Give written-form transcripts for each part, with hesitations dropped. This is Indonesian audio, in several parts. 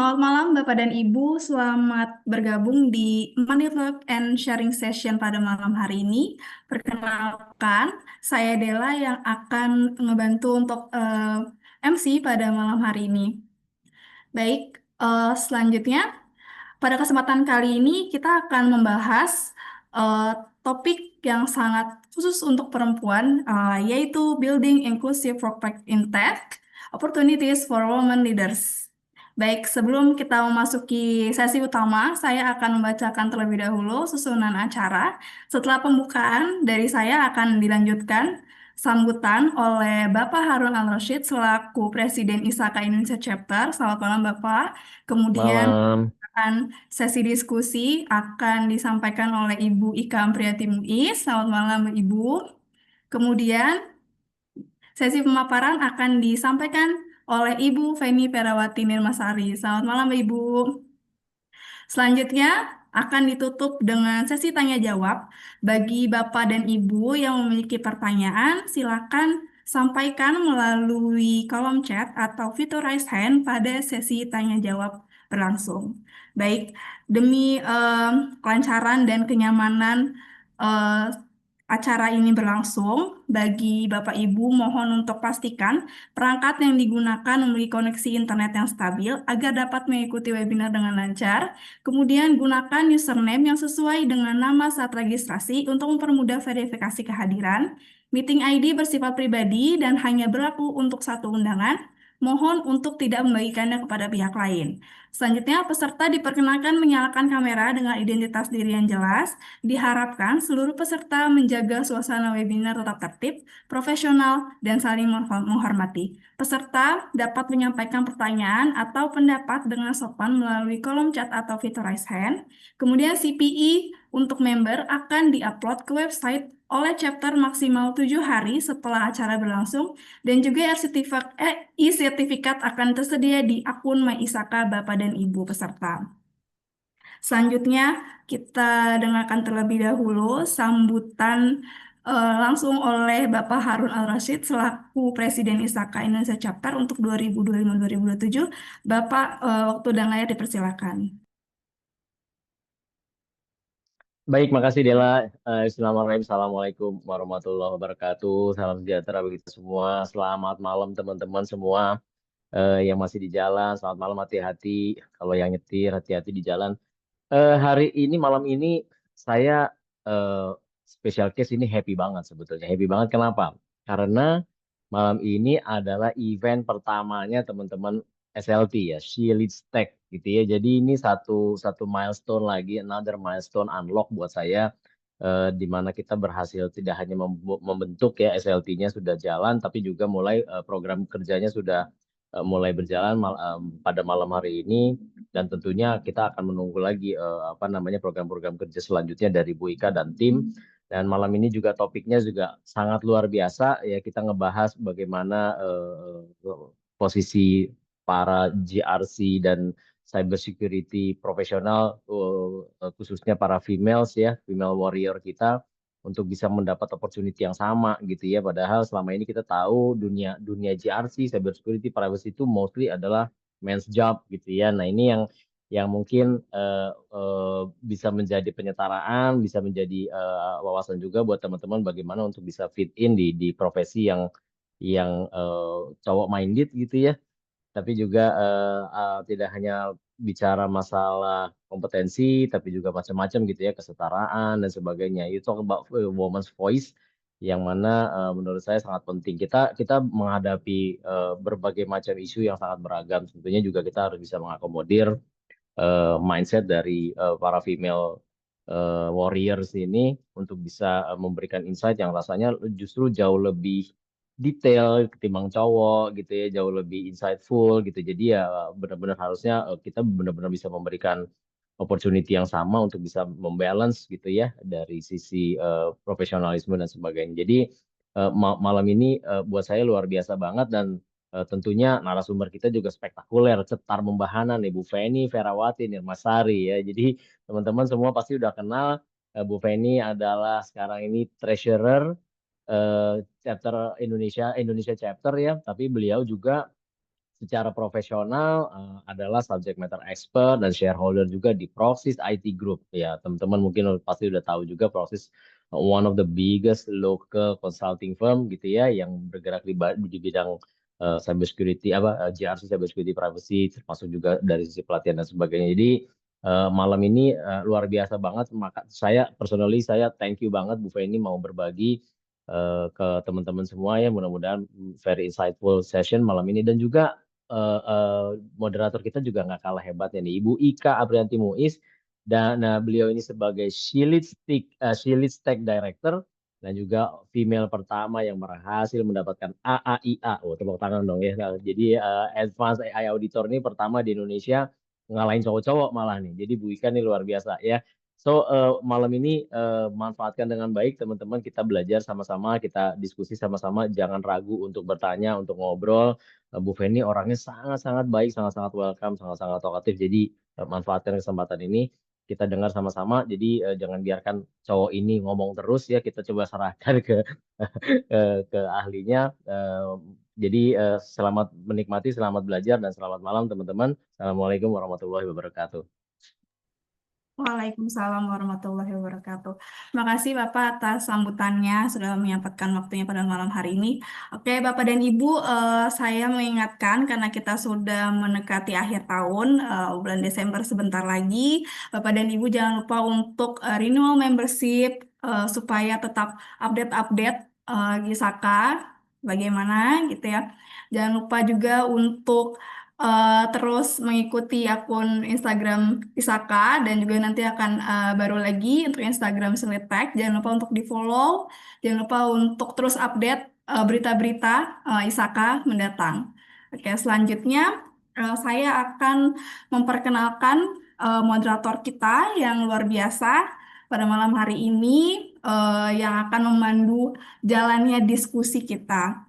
Selamat malam Bapak dan Ibu, selamat bergabung di Money Talk and Sharing Session pada malam hari ini. Perkenalkan, saya Dela yang akan ngebantu untuk MC pada malam hari ini. Baik, selanjutnya pada kesempatan kali ini kita akan membahas eh, topik yang sangat khusus untuk perempuan, yaitu Building Inclusive Workplace in Tech, Opportunities for Women Leaders. Baik, sebelum kita memasuki sesi utama, saya akan membacakan terlebih dahulu susunan acara. Setelah pembukaan, dari saya akan dilanjutkan sambutan oleh Bapak Harun Al-Rashid selaku Presiden ISAKA Indonesia Chapter. Selamat malam Bapak. Kemudian Malam. sesi diskusi akan disampaikan oleh Ibu Ika Ampriati Muiz. Selamat malam Ibu. Kemudian sesi pemaparan akan disampaikan oleh Ibu Feni Perawati Nirmasari. Selamat malam Ibu. Selanjutnya akan ditutup dengan sesi tanya jawab. Bagi Bapak dan Ibu yang memiliki pertanyaan, silakan sampaikan melalui kolom chat atau fitur raise hand pada sesi tanya jawab berlangsung. Baik, demi kelancaran dan kenyamanan eh, acara ini berlangsung, bagi Bapak Ibu mohon untuk pastikan perangkat yang digunakan memiliki koneksi internet yang stabil agar dapat mengikuti webinar dengan lancar. Kemudian gunakan username yang sesuai dengan nama saat registrasi untuk mempermudah verifikasi kehadiran. Meeting ID bersifat pribadi dan hanya berlaku untuk satu undangan. Mohon untuk tidak membagikannya kepada pihak lain. Selanjutnya, peserta diperkenalkan menyalakan kamera dengan identitas diri yang jelas. Diharapkan seluruh peserta menjaga suasana webinar tetap tertib, profesional, dan saling menghormati. Peserta dapat menyampaikan pertanyaan atau pendapat dengan sopan melalui kolom chat atau fitur raise hand. Kemudian CPI untuk member akan diupload ke website oleh chapter maksimal 7 hari setelah acara berlangsung dan juga e-sertifikat akan tersedia di akun MyIsaka Bapak dan Ibu peserta. Selanjutnya kita dengarkan terlebih dahulu sambutan langsung oleh Bapak Harun Al-Rashid selaku Presiden ISAKA Indonesia Chapter untuk 2025-2027. Bapak, waktu dan layar dipersilakan. Baik, makasih Dela. Bismillahirrahmanirrahim. Assalamualaikum warahmatullahi wabarakatuh. Salam sejahtera bagi kita semua. Selamat malam teman-teman semua yang masih di jalan. Selamat malam, hati-hati. Kalau yang nyetir, hati-hati di jalan. Hari ini, malam ini, saya special case ini happy banget sebetulnya. Happy banget kenapa? Karena malam ini adalah event pertamanya teman-teman SLT ya, She Leads Tech gitu ya. Jadi ini satu satu milestone lagi, another milestone unlock buat saya, di mana kita berhasil tidak hanya membentuk ya SLT-nya sudah jalan, tapi juga mulai program kerjanya sudah mulai berjalan pada malam hari ini, dan tentunya kita akan menunggu lagi apa namanya program-program kerja selanjutnya dari Bu Ika dan tim. Dan malam ini juga topiknya juga sangat luar biasa ya, kita ngebahas bagaimana posisi para GRC dan cyber security profesional, khususnya para females ya, female warrior kita, untuk bisa mendapat opportunity yang sama gitu ya. Padahal selama ini kita tahu dunia dunia GRC, cyber security, privacy itu mostly adalah men's job gitu ya. Nah, ini yang mungkin bisa menjadi penyetaraan, bisa menjadi wawasan juga buat teman-teman bagaimana untuk bisa fit in di profesi yang cowok minded gitu ya, tapi juga tidak hanya bicara masalah kompetensi, tapi juga macam-macam gitu ya, kesetaraan dan sebagainya. You talk about woman's voice, yang mana menurut saya sangat penting. Kita menghadapi berbagai macam isu yang sangat beragam. Tentunya juga kita harus bisa mengakomodir mindset dari para female warriors ini untuk bisa memberikan insight yang rasanya justru jauh lebih detail ketimbang cowok gitu ya, jauh lebih insightful gitu. Jadi ya benar-benar harusnya kita benar-benar bisa memberikan opportunity yang sama untuk bisa membalance gitu ya dari sisi profesionalisme dan sebagainya. Jadi malam ini buat saya luar biasa banget, dan tentunya narasumber kita juga spektakuler, cetar membahana nih, Bu Feni Ferawati Nirmasari ya. Jadi teman-teman semua pasti udah kenal, Bu Feni adalah sekarang ini treasurer chapter Indonesia Indonesia chapter ya, tapi beliau juga secara profesional adalah subject matter expert dan shareholder juga di Proxys IT Group. Ya, teman-teman mungkin pasti udah tahu juga Proxys one of the biggest local consulting firm gitu ya yang bergerak di bidang cybersecurity GRC cybersecurity privacy termasuk juga dari sisi pelatihan dan sebagainya. Jadi malam ini luar biasa banget. Maka saya thank you banget Bu Feni mau berbagi ke teman-teman semua ya. Mudah-mudahan very insightful session malam ini dan juga moderator kita juga nggak kalah hebatnya nih, Ibu Ika Aprianti Muiz. Dan beliau ini sebagai She Leads Tech Director dan juga female pertama yang berhasil mendapatkan AAIA. Oh, tepuk tangan dong ya. Nah, jadi Advanced AI Auditor ini pertama di Indonesia ngalahin cowok-cowok malah nih. Jadi Bu Ika nih luar biasa ya. So, malam ini manfaatkan dengan baik teman-teman, kita belajar sama-sama, kita diskusi sama-sama, jangan ragu untuk bertanya, untuk ngobrol. Bu Feni orangnya sangat-sangat baik, sangat-sangat welcome, sangat-sangat talkatif. Jadi manfaatkan kesempatan ini, kita dengar sama-sama. Jadi jangan biarkan cowok ini ngomong terus ya, kita coba serahkan ke ahlinya. Jadi selamat menikmati, selamat belajar, dan selamat malam teman-teman. Assalamualaikum warahmatullahi wabarakatuh. Waalaikumsalam warahmatullahi wabarakatuh. Terima kasih Bapak atas sambutannya sudah menyempatkan waktunya pada malam hari ini. Oke, Bapak dan Ibu, saya mengingatkan karena kita sudah mendekati akhir tahun, bulan Desember sebentar lagi. Bapak dan Ibu jangan lupa untuk renewal membership supaya tetap update-update Gisaka bagaimana gitu ya. Jangan lupa juga untuk terus mengikuti akun Instagram Isaka dan juga nanti akan baru lagi untuk Instagram Selitek. Jangan lupa untuk di-follow, jangan lupa untuk terus update berita-berita Isaka mendatang. Oke, selanjutnya saya akan memperkenalkan moderator kita yang luar biasa pada malam hari ini yang akan memandu jalannya diskusi kita.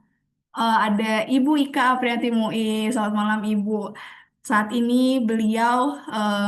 Ada Ibu Ika Apriati Muiz. Selamat malam Ibu. Saat ini beliau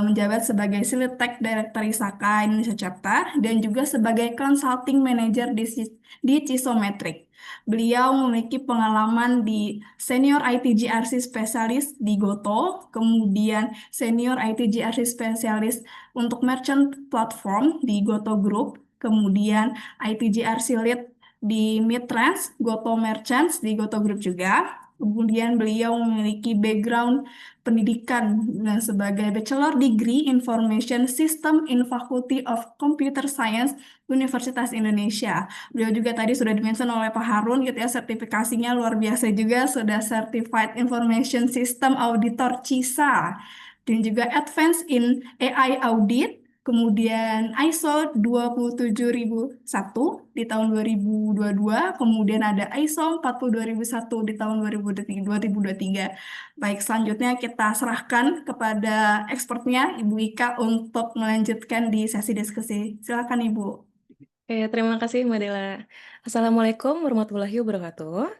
menjabat sebagai Silitek Director ISAKA Indonesia Chapter dan juga sebagai Consulting Manager di Cisometric. Beliau memiliki pengalaman di Senior IT GRC Specialist di Goto, kemudian Senior IT GRC Specialist untuk Merchant Platform di Goto Group, kemudian IT GRC Lead di Midtrans, Goto Merchants di Goto Group juga. Kemudian beliau memiliki background pendidikan sebagai Bachelor Degree Information System in Faculty of Computer Science Universitas Indonesia. Beliau juga tadi sudah dimention oleh Pak Harun gitu ya, sertifikasinya luar biasa juga, sudah Certified Information System Auditor CISA dan juga Advanced in AI Audit. Kemudian ISO 27001 di tahun 2022, kemudian ada ISO 42001 di tahun 2023. Baik, selanjutnya kita serahkan kepada expertnya Ibu Ika untuk melanjutkan di sesi diskusi. Silakan Ibu. Oke, terima kasih Mbak Dela. Assalamualaikum warahmatullahi wabarakatuh.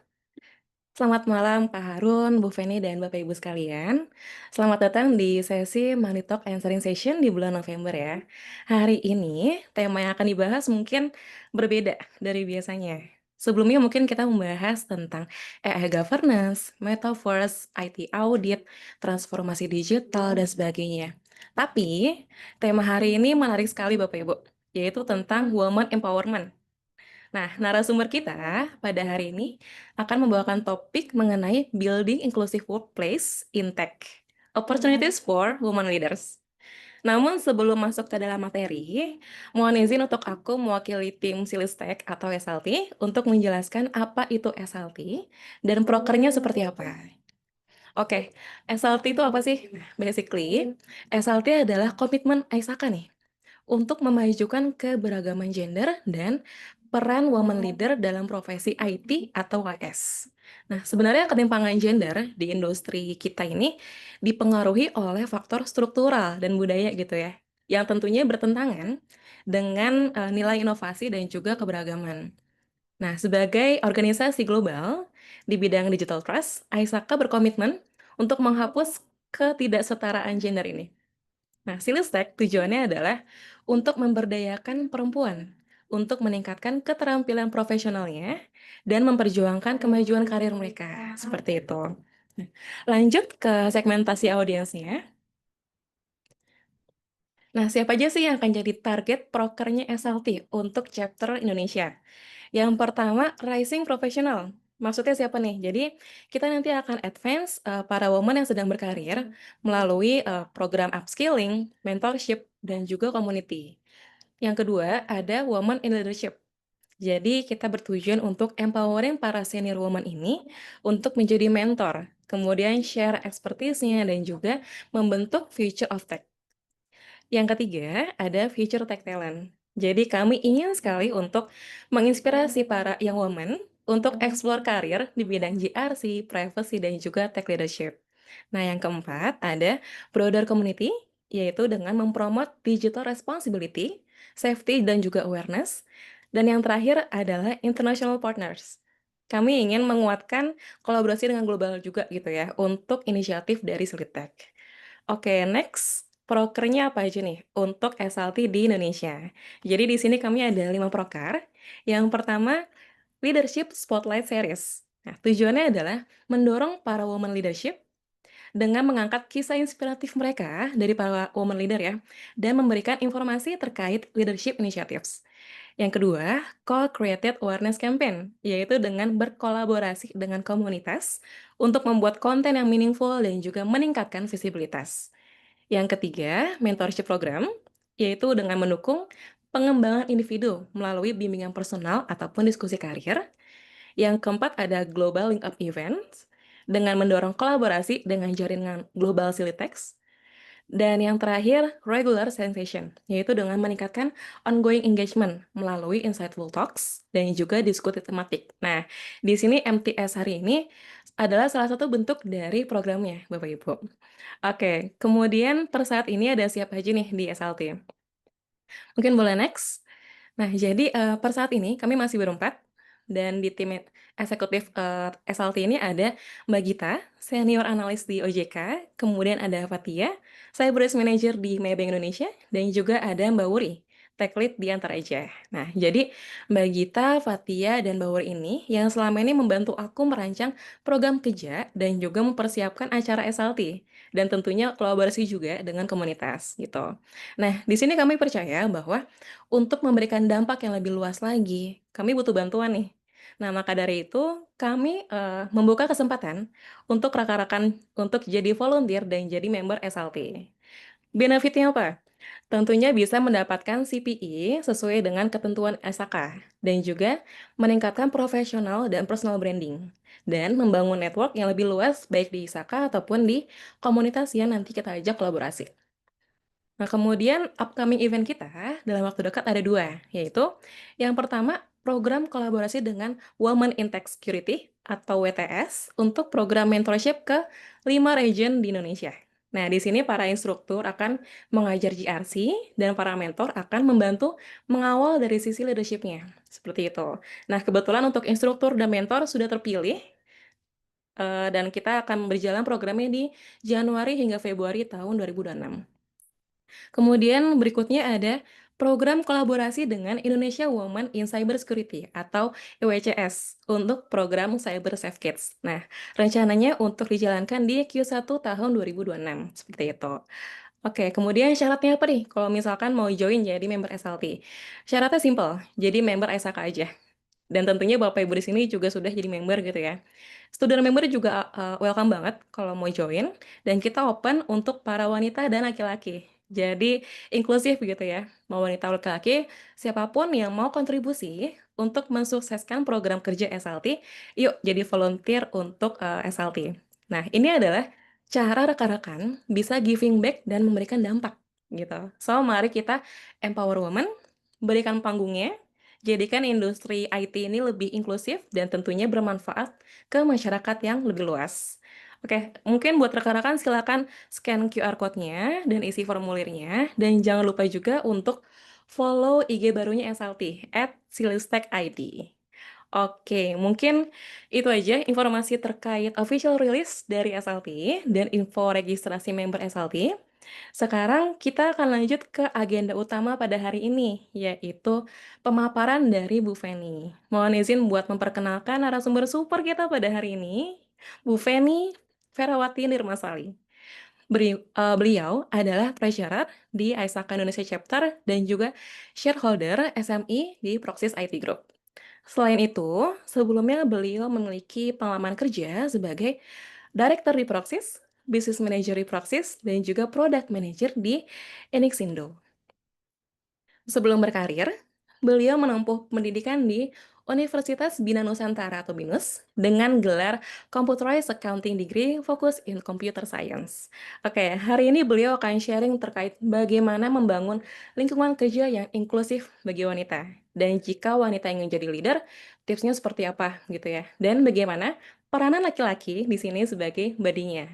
Selamat malam Pak Harun, Bu Feni, dan Bapak Ibu sekalian. Selamat datang di sesi Money Talk Answering Session di bulan November ya. Hari ini tema yang akan dibahas mungkin berbeda dari biasanya. Sebelumnya mungkin kita membahas tentang AI governance, metaverse, IT audit, transformasi digital, dan sebagainya. Tapi tema hari ini menarik sekali Bapak Ibu, yaitu tentang woman empowerment. Nah, narasumber kita pada hari ini akan membawakan topik mengenai building inclusive workplace in tech, opportunities for women leaders. Namun sebelum masuk ke dalam materi, mohon izin untuk aku mewakili tim Silistek atau SLT untuk menjelaskan apa itu SLT dan prokernya seperti apa. Oke, SLT itu apa sih? Basically, SLT adalah komitmen Aisaka nih untuk memajukan keberagaman gender dan peran woman leader dalam profesi IT atau WS. Nah, sebenarnya ketimpangan gender di industri kita ini dipengaruhi oleh faktor struktural dan budaya gitu ya, yang tentunya bertentangan dengan nilai inovasi dan juga keberagaman. Nah, sebagai organisasi global di bidang digital trust, Aisaka berkomitmen untuk menghapus ketidaksetaraan gender ini. Nah, Silistek tujuannya adalah untuk memberdayakan perempuan, untuk meningkatkan keterampilan profesionalnya, dan memperjuangkan kemajuan karir mereka. Seperti itu. Lanjut ke segmentasi audiensnya. Nah, siapa aja sih yang akan jadi target prokernya SLT untuk chapter Indonesia? Yang pertama, rising professional. Maksudnya siapa nih? Jadi, kita nanti akan advance para women yang sedang berkarir melalui program upskilling, mentorship, dan juga community. Yang kedua, ada women in leadership. Jadi, kita bertujuan untuk empowering para senior woman ini untuk menjadi mentor, kemudian share expertise-nya, dan juga membentuk future of tech. Yang ketiga, ada Future Tech Talent. Jadi kami ingin sekali untuk menginspirasi para young women untuk explore karir di bidang GRC, privacy, dan juga tech leadership. Nah, yang keempat ada Broader Community, yaitu dengan mempromot digital responsibility, safety, dan juga awareness. Dan yang terakhir adalah International Partners. Kami ingin menguatkan kolaborasi dengan global juga gitu ya, untuk inisiatif dari Selitek. Oke, next. Prokernya apa aja nih untuk SLT di Indonesia? Jadi di sini kami ada 5 proker. Yang pertama, Leadership Spotlight Series. Nah, tujuannya adalah mendorong para women leadership dengan mengangkat kisah inspiratif mereka dari para women leader ya, dan memberikan informasi terkait leadership initiatives. Yang kedua, Co-Created Awareness Campaign, yaitu dengan berkolaborasi dengan komunitas untuk membuat konten yang meaningful dan juga meningkatkan visibilitas. Yang ketiga, mentorship program, yaitu dengan mendukung pengembangan individu melalui bimbingan personal ataupun diskusi karir. Yang keempat ada Global Link Up Events, dengan mendorong kolaborasi dengan jaringan Global Silitex. Dan yang terakhir, Regular Sensation, yaitu dengan meningkatkan ongoing engagement melalui insightful talks dan juga diskusi tematik. Nah, di sini MTS hari ini adalah salah satu bentuk dari programnya, Bapak Ibu. Oke, kemudian per saat ini ada siapa aja nih di SLT? Mungkin boleh next? Nah, jadi per saat ini kami masih berempat dan di tim eksekutif SLT ini ada Mbak Gita, senior analis di OJK, kemudian ada Fatia, cyber risk manager di Maybank Indonesia, dan juga ada Mbak Wuri, tech lead di Antara Nah, jadi Mbak Gita, Fatia, dan Mbak Wuri ini yang selama ini membantu aku merancang program kerja dan juga mempersiapkan acara SLT dan tentunya kolaborasi juga dengan komunitas gitu. Nah, di sini kami percaya bahwa untuk memberikan dampak yang lebih luas lagi, kami butuh bantuan nih. Nah, maka dari itu kami membuka kesempatan untuk rekan-rekan untuk jadi volunteer dan jadi member SLT. Benefitnya apa? Tentunya bisa mendapatkan CPE sesuai dengan ketentuan SAK dan juga meningkatkan profesional dan personal branding dan membangun network yang lebih luas baik di ISAKA ataupun di komunitas yang nanti kita ajak kolaborasi. Nah, kemudian upcoming event kita dalam waktu dekat ada dua, yaitu yang pertama program kolaborasi dengan Women in Tech Security atau WTS untuk program mentorship ke 5 region di Indonesia. Nah, di sini para instruktur akan mengajar GRC dan para mentor akan membantu mengawal dari sisi leadership-nya. Seperti itu. Nah, kebetulan untuk instruktur dan mentor sudah terpilih dan kita akan berjalan programnya di Januari hingga Februari tahun 2026. Kemudian berikutnya ada program kolaborasi dengan Indonesia Women in Cybersecurity atau IWCS untuk program Cyber Safe Kids. Nah, rencananya untuk dijalankan di Q1 tahun 2026, seperti itu. Oke, kemudian syaratnya apa nih kalau misalkan mau join jadi member SLT? Syaratnya simple, jadi member SAK aja. Dan tentunya Bapak Ibu di sini juga sudah jadi member gitu ya. Student member juga welcome banget kalau mau join dan kita open untuk para wanita dan laki-laki. Jadi inklusif gitu ya. Mau wanita atau laki-laki, siapapun yang mau kontribusi untuk mensukseskan program kerja SLT, yuk jadi volunteer untuk SLT. Nah, ini adalah cara rekan-rekan bisa giving back dan memberikan dampak gitu. So, mari kita empower women, berikan panggungnya, jadikan industri IT ini lebih inklusif dan tentunya bermanfaat ke masyarakat yang lebih luas. Oke, mungkin buat rekan-rekan silakan scan QR code-nya dan isi formulirnya. Dan jangan lupa juga untuk follow IG barunya SLT, @silistek_id. Oke, mungkin itu aja informasi terkait official release dari SLT dan info registrasi member SLT. Sekarang kita akan lanjut ke agenda utama pada hari ini, yaitu pemaparan dari Bu Feni. Mohon izin buat memperkenalkan narasumber super kita pada hari ini. Bu Feni, Ferawati Nirmasali. Beliau adalah treasurer di Aisaka Indonesia Chapter dan juga shareholder SMI di Proxys IT Group. Selain itu, sebelumnya beliau memiliki pengalaman kerja sebagai director di Proxys, business manager di Proxys, dan juga product manager di Enixindo. Sebelum berkarir, beliau menempuh pendidikan di Universitas Bina Nusantara atau BINUS dengan gelar Computerized Accounting Degree fokus in Computer Science. Oke, hari ini beliau akan sharing terkait bagaimana membangun lingkungan kerja yang inklusif bagi wanita. Dan jika wanita ingin jadi leader, tipsnya seperti apa gitu ya. Dan bagaimana peranan laki-laki di sini sebagai badinya.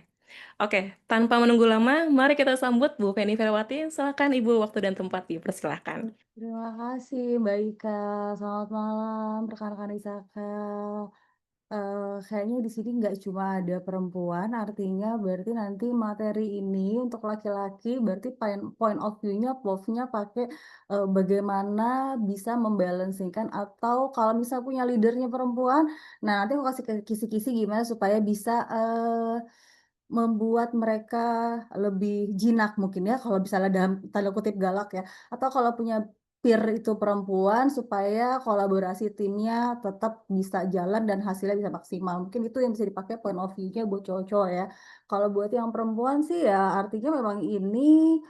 Oke, tanpa menunggu lama, mari kita sambut Bu Feni Ferawati. Silakan Ibu, waktu dan tempat dipersilahkan. Terima kasih Mbak Ika. Selamat malam rekan-rekan Isaka. Kayaknya di sini nggak cuma ada perempuan, artinya berarti nanti materi ini untuk laki-laki berarti point of view-nya, POV-nya pakai bagaimana bisa membalansikan atau kalau misalnya punya leadernya perempuan, nah nanti aku kasih kisi-kisi gimana supaya bisa membuat mereka lebih jinak mungkin ya, kalau misalnya dalam tanda kutip galak ya, atau kalau punya peer itu perempuan supaya kolaborasi timnya tetap bisa jalan dan hasilnya bisa maksimal. Mungkin itu yang bisa dipakai point of view-nya buat cowok-cowok ya. Kalau buat yang perempuan sih ya artinya memang ini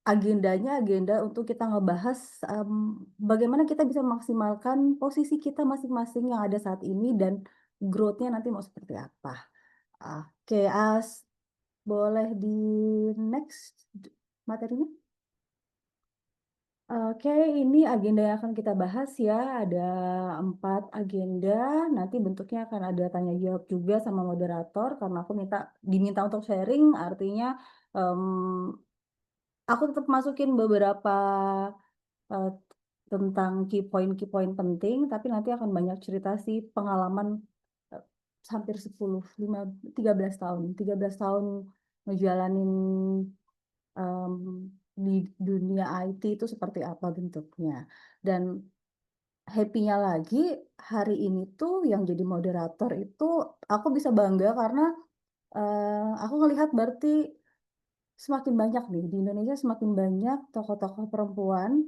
agendanya agenda untuk kita ngebahas bagaimana kita bisa memaksimalkan posisi kita masing-masing yang ada saat ini dan growth-nya nanti mau seperti apa. Oke, boleh di next materinya? Oke, ini agenda yang akan kita bahas ya. Ada 4 agenda. Nanti bentuknya akan ada tanya jawab juga sama moderator karena aku diminta untuk sharing. Artinya aku tetap masukin beberapa eh, tentang key point penting, tapi nanti akan banyak cerita sih pengalaman eh, hampir 10, 5, 13 tahun. 13 tahun ngejalanin em, di dunia IT itu seperti apa bentuknya. Dan happy-nya lagi hari ini tuh yang jadi moderator itu aku bisa bangga karena aku ngelihat berarti semakin banyak nih di Indonesia, semakin banyak tokoh-tokoh perempuan,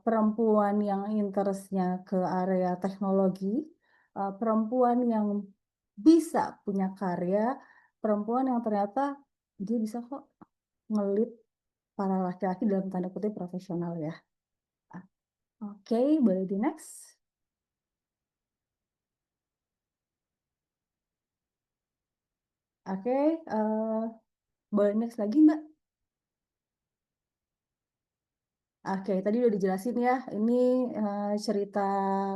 perempuan yang interestnya ke area teknologi, perempuan yang bisa punya karya, perempuan yang ternyata dia bisa kok ngelit para laki-laki dalam tanda kutip profesional ya. Oke, boleh di next. Oke, boleh next lagi Mbak. Oke, tadi udah dijelasin ya. Ini cerita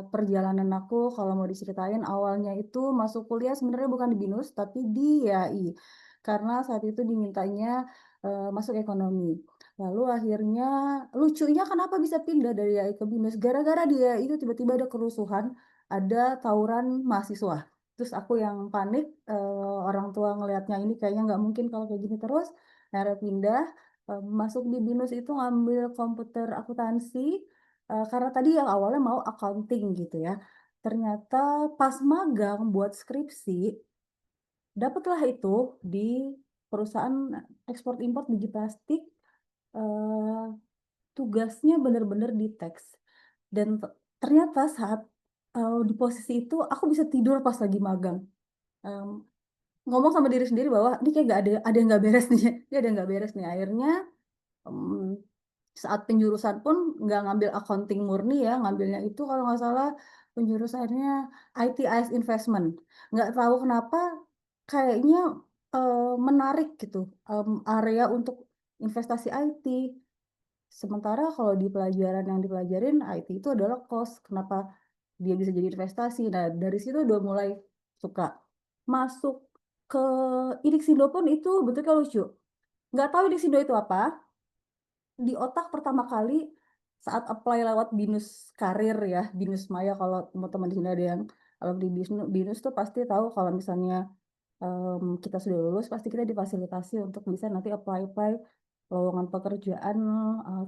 perjalanan aku. Kalau mau diceritain, awalnya itu masuk kuliah sebenarnya bukan di BINUS, tapi di YAI. Karena saat itu dimintanya masuk ekonomi. Lalu akhirnya, lucunya kenapa bisa pindah dari YAI ke BINUS? Gara-gara di YAI itu tiba-tiba ada kerusuhan, ada tawuran mahasiswa. Terus aku yang panik, orang tua ngelihatnya ini kayaknya nggak mungkin kalau kayak gini terus. Akhirnya pindah. Masuk di BINUS itu ngambil komputer akuntansi karena tadi yang awalnya mau accounting gitu ya. Ternyata pas magang buat skripsi, dapatlah itu di perusahaan ekspor impor biji plastik. eh, Tugasnya benar-benar di teks. Dan ternyata saat di posisi itu aku bisa tidur pas lagi magang. Em, Ngomong sama diri sendiri bahwa ini kayak gak ada yang nggak beres nih, ini ada yang nggak beres nih. Akhirnya saat penjurusan pun nggak ngambil accounting murni ya, ngambilnya itu kalau nggak salah penjurusannya ITIS Investment. Nggak tahu kenapa kayaknya menarik gitu area untuk investasi IT. Sementara kalau di pelajaran yang dipelajarin IT itu adalah cost. Kenapa dia bisa jadi investasi? Nah dari situ udah mulai suka masuk ke Idixindo pun itu bentuknya lucu. Nggak tahu Idixindo itu apa, di otak pertama kali saat apply lewat BINUS karir ya, BINUS Maya kalau teman-teman di sini ada yang kalau di BINUS tuh pasti tahu kalau misalnya kita sudah lulus pasti kita difasilitasi untuk bisa nanti apply lowongan pekerjaan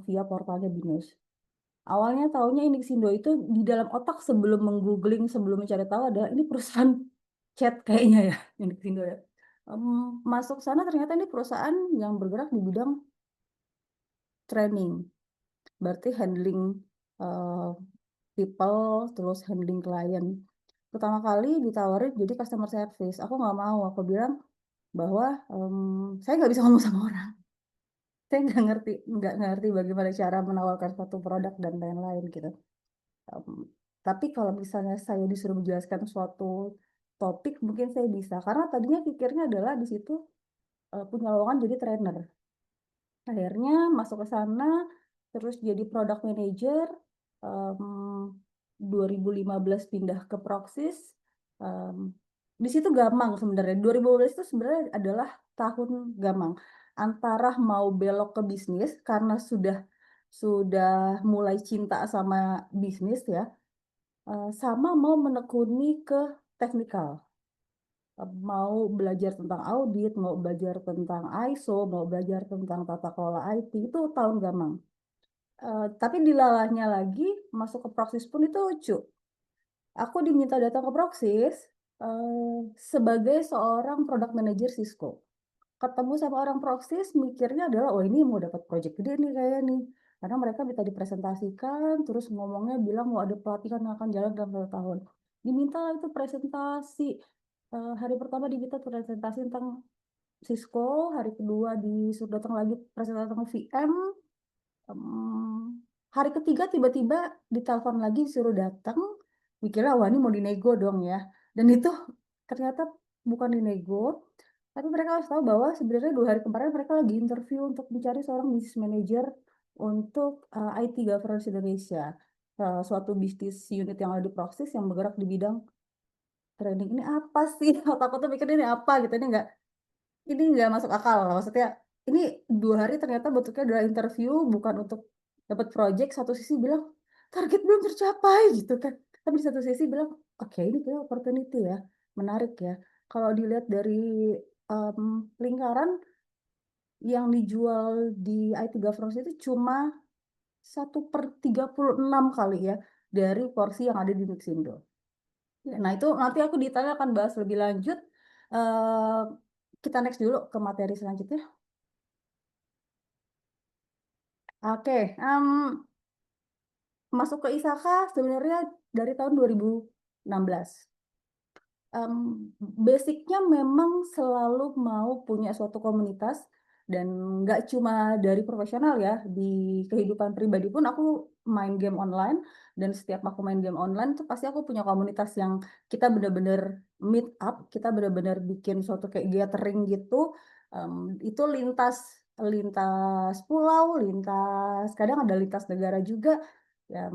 via portalnya BINUS. Awalnya taunya Indixindo itu di dalam otak sebelum menggoogling, sebelum mencari tahu adalah ini perusahaan chat kayaknya ya, yang di Indo ya. Masuk sana ternyata ini perusahaan yang bergerak di bidang training, berarti handling uh, people, terus handling klien. Pertama kali ditawarin jadi customer service, aku nggak mau, aku bilang bahwa saya nggak bisa ngomong sama orang, saya nggak ngerti bagaimana cara menawarkan suatu produk dan lain-lain gitu. Em, tapi kalau misalnya saya disuruh menjelaskan suatu topik, mungkin saya bisa, karena tadinya pikirnya adalah di situ punya lowongan jadi trainer. Akhirnya masuk ke sana, terus jadi product manager. em, 2015 pindah ke Proxys. Em, di situ gamang sebenarnya. 2015 itu sebenarnya adalah tahun gamang. Antara mau belok ke bisnis karena sudah mulai cinta sama bisnis ya, sama mau menekuni ke teknikal. Mau belajar tentang audit, mau belajar tentang ISO, mau belajar tentang tata kelola IT, itu tahun gamang. Tapi dilalahnya lagi, masuk ke Proxys pun itu lucu. Aku diminta datang ke Proxys sebagai seorang product manager Cisco. Ketemu sama orang Proxys, mikirnya adalah, oh ini mau dapat project gede nih kayak nih. Karena mereka minta dipresentasikan, terus ngomongnya bilang mau ada pelatihan yang akan jalan dalam 1 tahun. Diminta itu presentasi. Hari pertama diminta presentasi tentang Cisco, hari kedua disuruh datang lagi presentasi tentang VM. Hari ketiga tiba-tiba ditelepon lagi suruh datang, mikirnya wah ini mau dinego dong ya. Dan itu ternyata bukan dinego, tapi mereka harus tahu bahwa sebenarnya 2 hari kemarin mereka lagi interview untuk mencari seorang business manager untuk IT Governance Indonesia, suatu bisnis unit yang ada di Proxys yang bergerak di bidang training. Ini apa sih? Otak aku tuh mikir ini apa gitu, ini nggak masuk akal. Maksudnya ini 2 hari ternyata bentuknya adalah interview, bukan untuk dapat project. Satu sisi bilang target belum tercapai gitu kan, tapi di satu sisi bilang oke ini kayak opportunity ya, menarik ya. Kalau dilihat dari lingkaran yang dijual di IT governance itu cuma 1/36 kali ya dari porsi yang ada di Nuxindo. Nah itu nanti aku detailnya akan bahas lebih lanjut. Eh, kita next dulu ke materi selanjutnya. Oke, masuk ke ISAKA sebenarnya dari tahun 2016. Em, Basicnya memang selalu mau punya suatu komunitas, dan nggak cuma dari profesional ya, di kehidupan pribadi pun aku main game online, dan setiap aku main game online tuh pasti aku punya komunitas yang kita bener-bener meet up, kita bener-bener bikin suatu kayak gathering gitu. Em, itu lintas lintas pulau, lintas kadang ada lintas negara juga. Ya,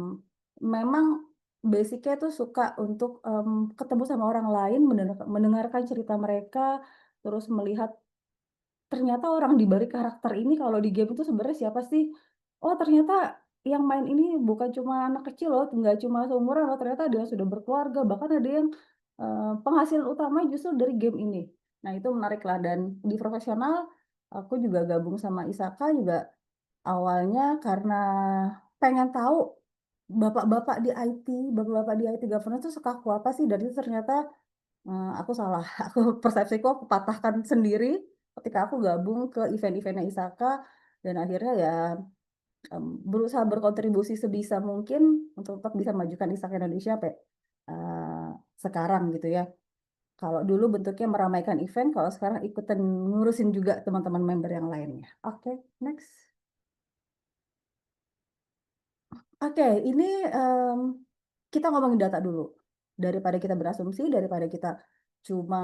memang basicnya tuh suka untuk ketemu sama orang lain, mendengarkan cerita mereka, terus melihat ternyata orang di balik karakter ini kalau di game itu sebenarnya siapa sih? Oh ternyata yang main ini bukan cuma anak kecil loh, nggak cuma seumuran loh, ternyata ada yang sudah berkeluarga, bahkan ada yang penghasilan utama justru dari game ini. Nah itu menarik lah, dan di profesional aku juga gabung sama Isaka juga awalnya karena pengen tahu bapak-bapak di IT, bapak-bapak di IT governance itu sekaku apa sih? Dan itu ternyata aku salah. Aku persepsiku aku patahkan sendiri ketika aku gabung ke event-eventnya Isaka, dan akhirnya ya berusaha berkontribusi sebisa mungkin untuk tetap bisa memajukan Isaka Indonesia sampai eh, sekarang gitu ya. Kalau dulu bentuknya meramaikan event, kalau sekarang ikutan ngurusin juga teman-teman member yang lainnya. Oke, next. Oke, ini em, kita ngomongin data dulu. Daripada kita berasumsi, daripada kita cuma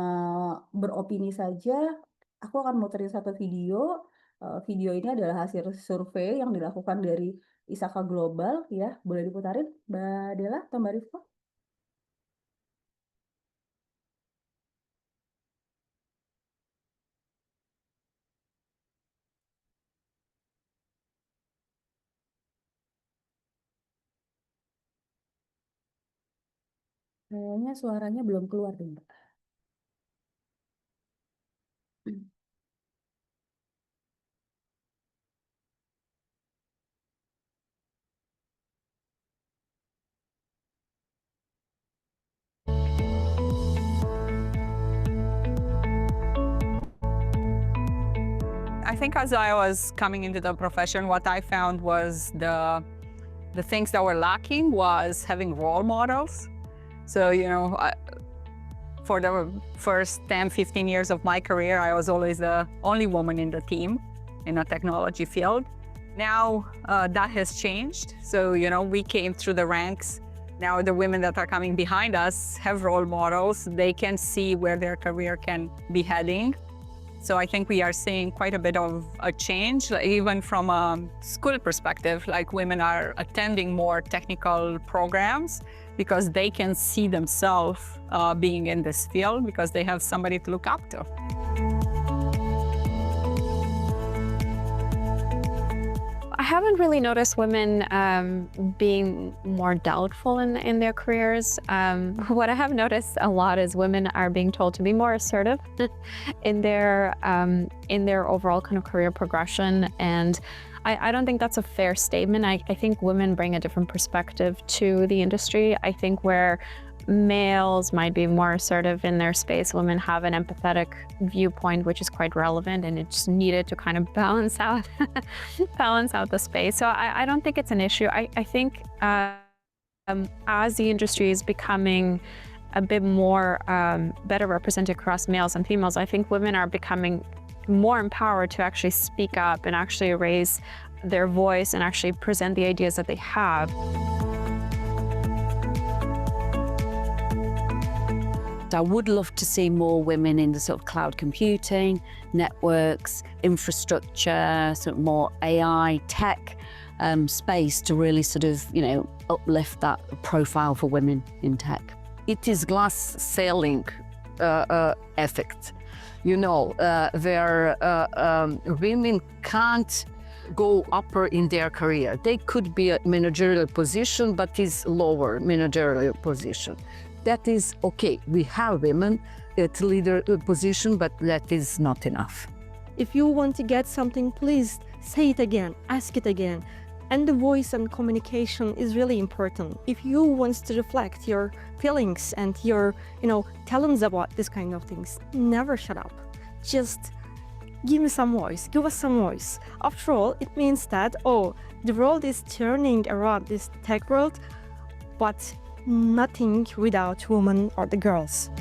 beropini saja, aku akan muterin satu video. Video ini adalah hasil survei yang dilakukan dari ISAKA Global, ya. Boleh diputarin, Mbak Dela atau Mbak Rifko? Kayaknya suaranya belum keluar deh, Mbak. think as I was coming into the profession, what I found was the things that were lacking was having role models. So, for the first 10, 15 years of my career, I was always the only woman in the team in a technology field. Now that has changed. So, we came through the ranks. Now the women that are coming behind us have role models. They can see where their career can be heading. So I think we are seeing quite a bit of a change, even from a school perspective, like women are attending more technical programs because they can see themselves being in this field because they have somebody to look up to. I haven't really noticed women being more doubtful in their careers. What I have noticed a lot is women are being told to be more assertive in their overall kind of career progression, and I don't think that's a fair statement. I think women bring a different perspective to the industry. I think where males might be more assertive in their space, women have an empathetic viewpoint, which is quite relevant, and it's needed to kind of balance out the space. So I don't think it's an issue. I think as the industry is becoming a bit more better represented across males and females, I think women are becoming more empowered to actually speak up and actually raise their voice and actually present the ideas that they have. I would love to see more women in the sort of cloud computing, networks, infrastructure, sort of more AI tech space to really sort of, uplift that profile for women in tech. It is glass ceiling effect. Where women can't go upper in their career. They could be a managerial position, but is lower managerial position. That is okay. We have women at leader position, but that is not enough. If you want to get something, please say it again, ask it again. And the voice and communication is really important. If you want to reflect your feelings and your, talents about this kind of things, never shut up. Just give me some voice, give us some voice. After all, it means that, the world is turning around this tech world, but nothing without women or the girls.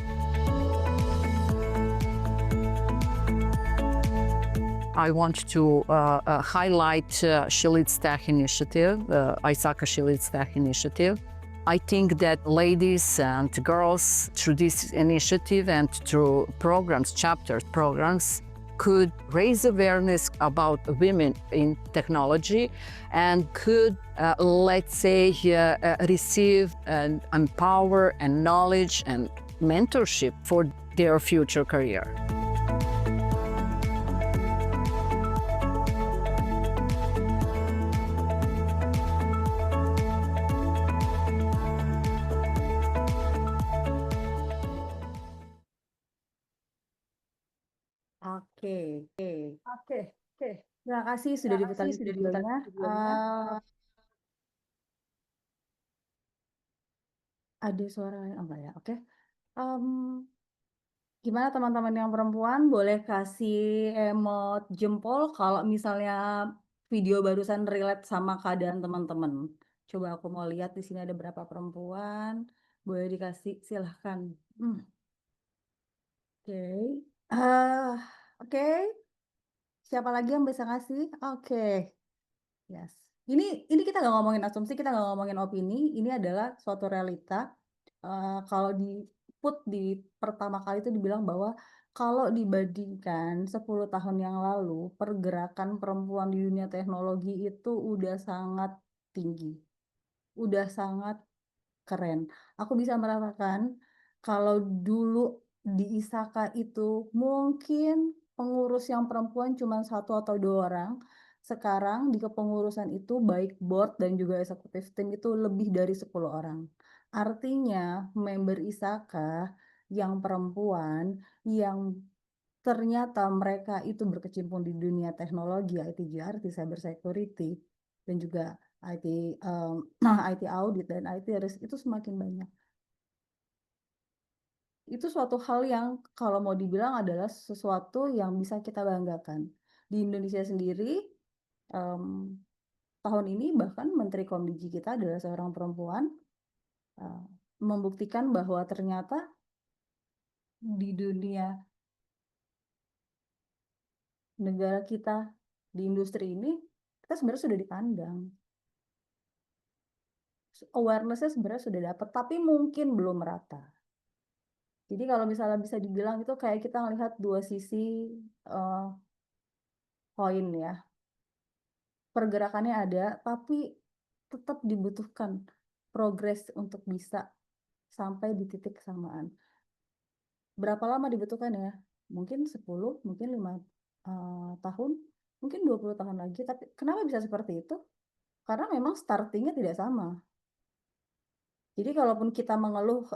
I want to highlight She Leads Tech initiative, ISACA She Leads Tech initiative. I think that ladies and girls, through this initiative and through programs, could raise awareness about women in technology and could, receive and empower and knowledge and mentorship for their future career. Oke. Terima kasih sudah diputar videonya. Ada suara enggak ya? Oke. Gimana teman-teman yang perempuan, boleh kasih emot jempol kalau misalnya video barusan relate sama keadaan teman-teman. Coba aku mau lihat di sini ada berapa perempuan. Boleh dikasih, silahkan. Oke. Siapa lagi yang bisa ngasih? Oke. Yes. Ini kita nggak ngomongin asumsi, kita nggak ngomongin opini. Ini adalah suatu realita. Kalau di pertama kali itu dibilang bahwa kalau dibandingkan 10 tahun yang lalu, pergerakan perempuan di dunia teknologi itu udah sangat tinggi. Udah sangat keren. Aku bisa merasakan kalau dulu di ISACA itu mungkin pengurus yang perempuan cuma 1 atau 2 orang. Sekarang di kepengurusan itu baik board dan juga eksekutif tim itu lebih dari 10 orang. Artinya member ISACA yang perempuan yang ternyata mereka itu berkecimpung di dunia teknologi, IT GRC, cyber security, dan juga IT audit dan IT risk itu semakin banyak. Itu suatu hal yang kalau mau dibilang adalah sesuatu yang bisa kita banggakan. Di Indonesia sendiri, tahun ini bahkan Menteri Komdigi kita adalah seorang perempuan, membuktikan bahwa ternyata di dunia negara kita, di industri ini, kita sebenarnya sudah dipandang. Awareness-nya sebenarnya sudah dapat, tapi mungkin belum merata. Jadi kalau misalnya bisa dibilang itu kayak kita ngelihat dua sisi koin ya. Pergerakannya ada, tapi tetap dibutuhkan progres untuk bisa sampai di titik kesamaan. Berapa lama dibutuhkan ya? Mungkin 10, mungkin 5 tahun, mungkin 20 tahun lagi. Tapi kenapa bisa seperti itu? Karena memang startingnya tidak sama. Jadi kalaupun kita mengeluh,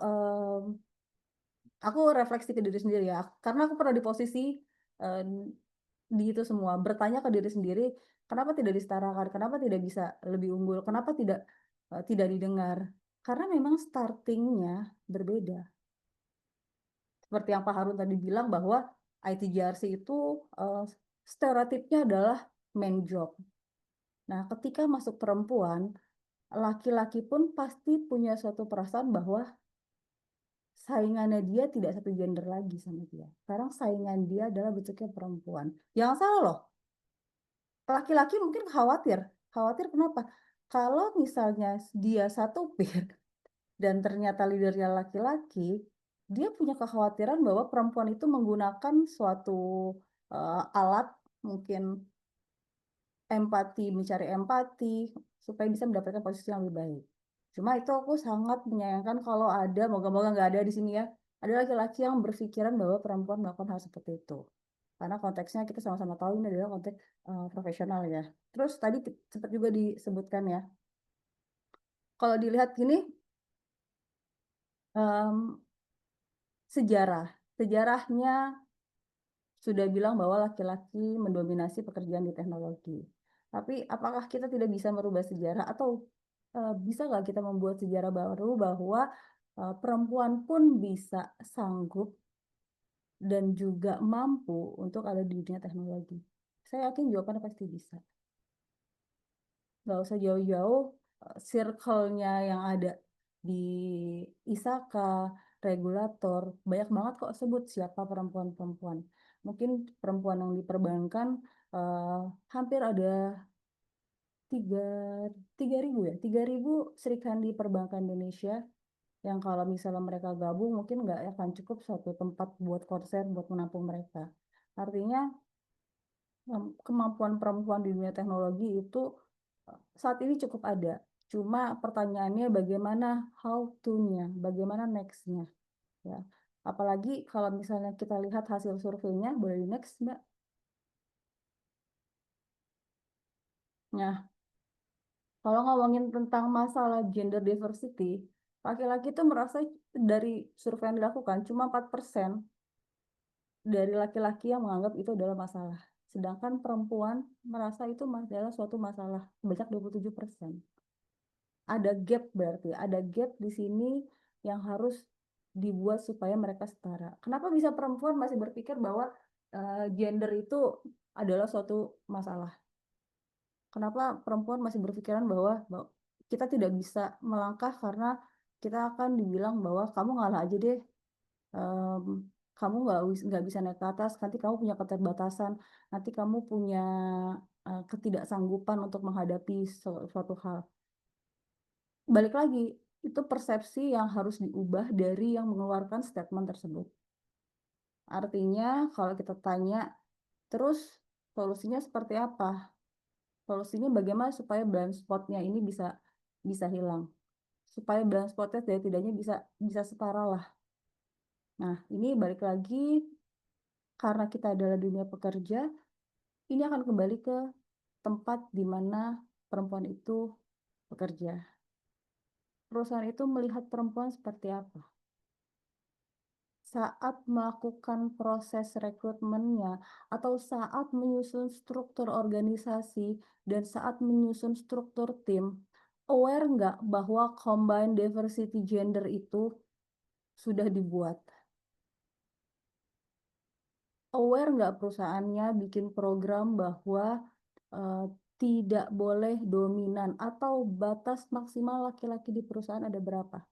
aku refleksi ke diri sendiri ya, karena aku pernah di posisi di itu semua, bertanya ke diri sendiri, kenapa tidak disetarakan, kenapa tidak bisa lebih unggul, kenapa tidak didengar? Karena memang startingnya berbeda. Seperti yang Pak Harun tadi bilang bahwa ITJRC itu stereotipnya adalah main job. Nah, ketika masuk perempuan, laki-laki pun pasti punya suatu perasaan bahwa saingannya dia tidak satu gender lagi sama dia. Sekarang saingan dia adalah bentuknya perempuan. Jangan salah loh. Laki-laki mungkin khawatir. Khawatir kenapa? Kalau misalnya dia satu peer dan ternyata leadernya laki-laki, dia punya kekhawatiran bahwa perempuan itu menggunakan suatu alat, mungkin empati, mencari empati, supaya bisa mendapatkan posisi yang lebih baik. Cuma itu aku sangat menyayangkan kalau ada, moga-moga nggak ada di sini ya, ada laki-laki yang berpikiran bahwa perempuan melakukan hal seperti itu. Karena konteksnya kita sama-sama tahu ini adalah konteks profesional ya. Terus tadi sempat juga disebutkan ya, kalau dilihat gini, sejarahnya sudah bilang bahwa laki-laki mendominasi pekerjaan di teknologi. Tapi apakah kita tidak bisa merubah sejarah atau bisa nggak kita membuat sejarah baru bahwa perempuan pun bisa sanggup dan juga mampu untuk ada di dunia teknologi? Saya yakin jawabannya pasti bisa. Nggak usah jauh-jauh, circle-nya yang ada di ISAKA, regulator, banyak banget kok sebut siapa perempuan-perempuan. Mungkin perempuan yang di perbankan hampir ada 3.000 Sri Kandi perbankan Indonesia yang kalau misalnya mereka gabung mungkin nggak akan cukup suatu tempat buat konser buat menampung mereka. Artinya kemampuan perempuan di dunia teknologi itu saat ini cukup ada. Cuma pertanyaannya bagaimana how to-nya, bagaimana next-nya. Ya. Apalagi kalau misalnya kita lihat hasil surveinya, boleh di next Mbak. Nah, kalau ngomongin tentang masalah gender diversity, laki-laki itu merasa dari survei yang dilakukan cuma 4% dari laki-laki yang menganggap itu adalah masalah. Sedangkan perempuan merasa itu adalah suatu masalah, sebanyak 27%. Ada gap berarti, ada gap di sini yang harus dibuat supaya mereka setara. Kenapa bisa perempuan masih berpikir bahwa gender itu adalah suatu masalah? Kenapa perempuan masih berpikiran bahwa kita tidak bisa melangkah karena kita akan dibilang bahwa kamu ngalah aja deh, kamu nggak bisa naik ke atas, nanti kamu punya keterbatasan, nanti kamu punya ketidaksanggupan untuk menghadapi suatu hal. Balik lagi, itu persepsi yang harus diubah dari yang mengeluarkan statement tersebut. Artinya kalau kita tanya, terus solusinya seperti apa? Solusinya bagaimana supaya blind spotnya ini bisa hilang, supaya blind spotnya tidaknya bisa setara lah. Nah, ini balik lagi karena kita adalah dunia pekerja, ini akan kembali ke tempat di mana perempuan itu bekerja. Perusahaan itu melihat perempuan seperti apa? Saat melakukan proses rekrutmennya atau saat menyusun struktur organisasi dan saat menyusun struktur tim, aware nggak bahwa combined diversity gender itu sudah dibuat? aware nggak perusahaannya bikin program bahwa tidak boleh dominan atau batas maksimal laki-laki di perusahaan ada berapa?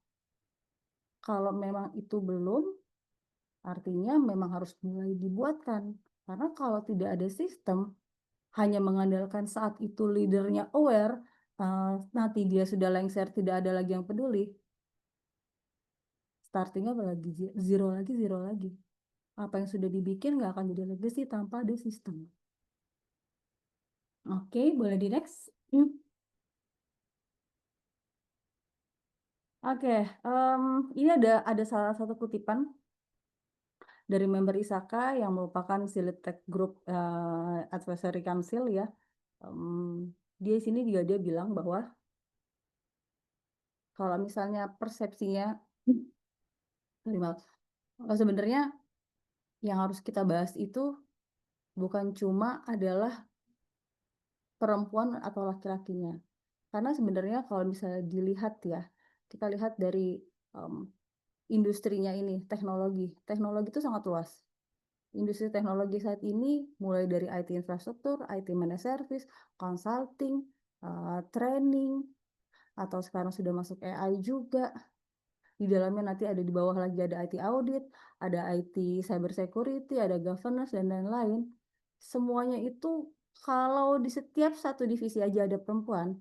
Kalau memang itu belum, artinya memang harus mulai dibuatkan. Karena kalau tidak ada sistem, hanya mengandalkan saat itu leadernya aware, nanti dia sudah lengser, tidak ada lagi yang peduli. Startingnya apa lagi? Zero lagi, zero lagi. Apa yang sudah dibikin nggak akan jadi legacy tanpa ada sistem. Oke, boleh di next. Oke, ini ada salah satu kutipan dari member ISAKA yang merupakan Silitech Group Advisory Council ya. Dia sini juga dia bilang bahwa kalau misalnya persepsinya sebenarnya yang harus kita bahas itu bukan cuma adalah perempuan atau laki-lakinya. Karena sebenarnya kalau misalnya dilihat ya, kita lihat dari industrinya ini, teknologi. Teknologi itu sangat luas. Industri teknologi saat ini mulai dari IT infrastruktur, IT managed service, consulting, training, atau sekarang sudah masuk AI juga. Di dalamnya nanti ada di bawah lagi ada IT audit, ada IT cyber security, ada governance, dan lain-lain. Semuanya itu kalau di setiap satu divisi aja ada perempuan,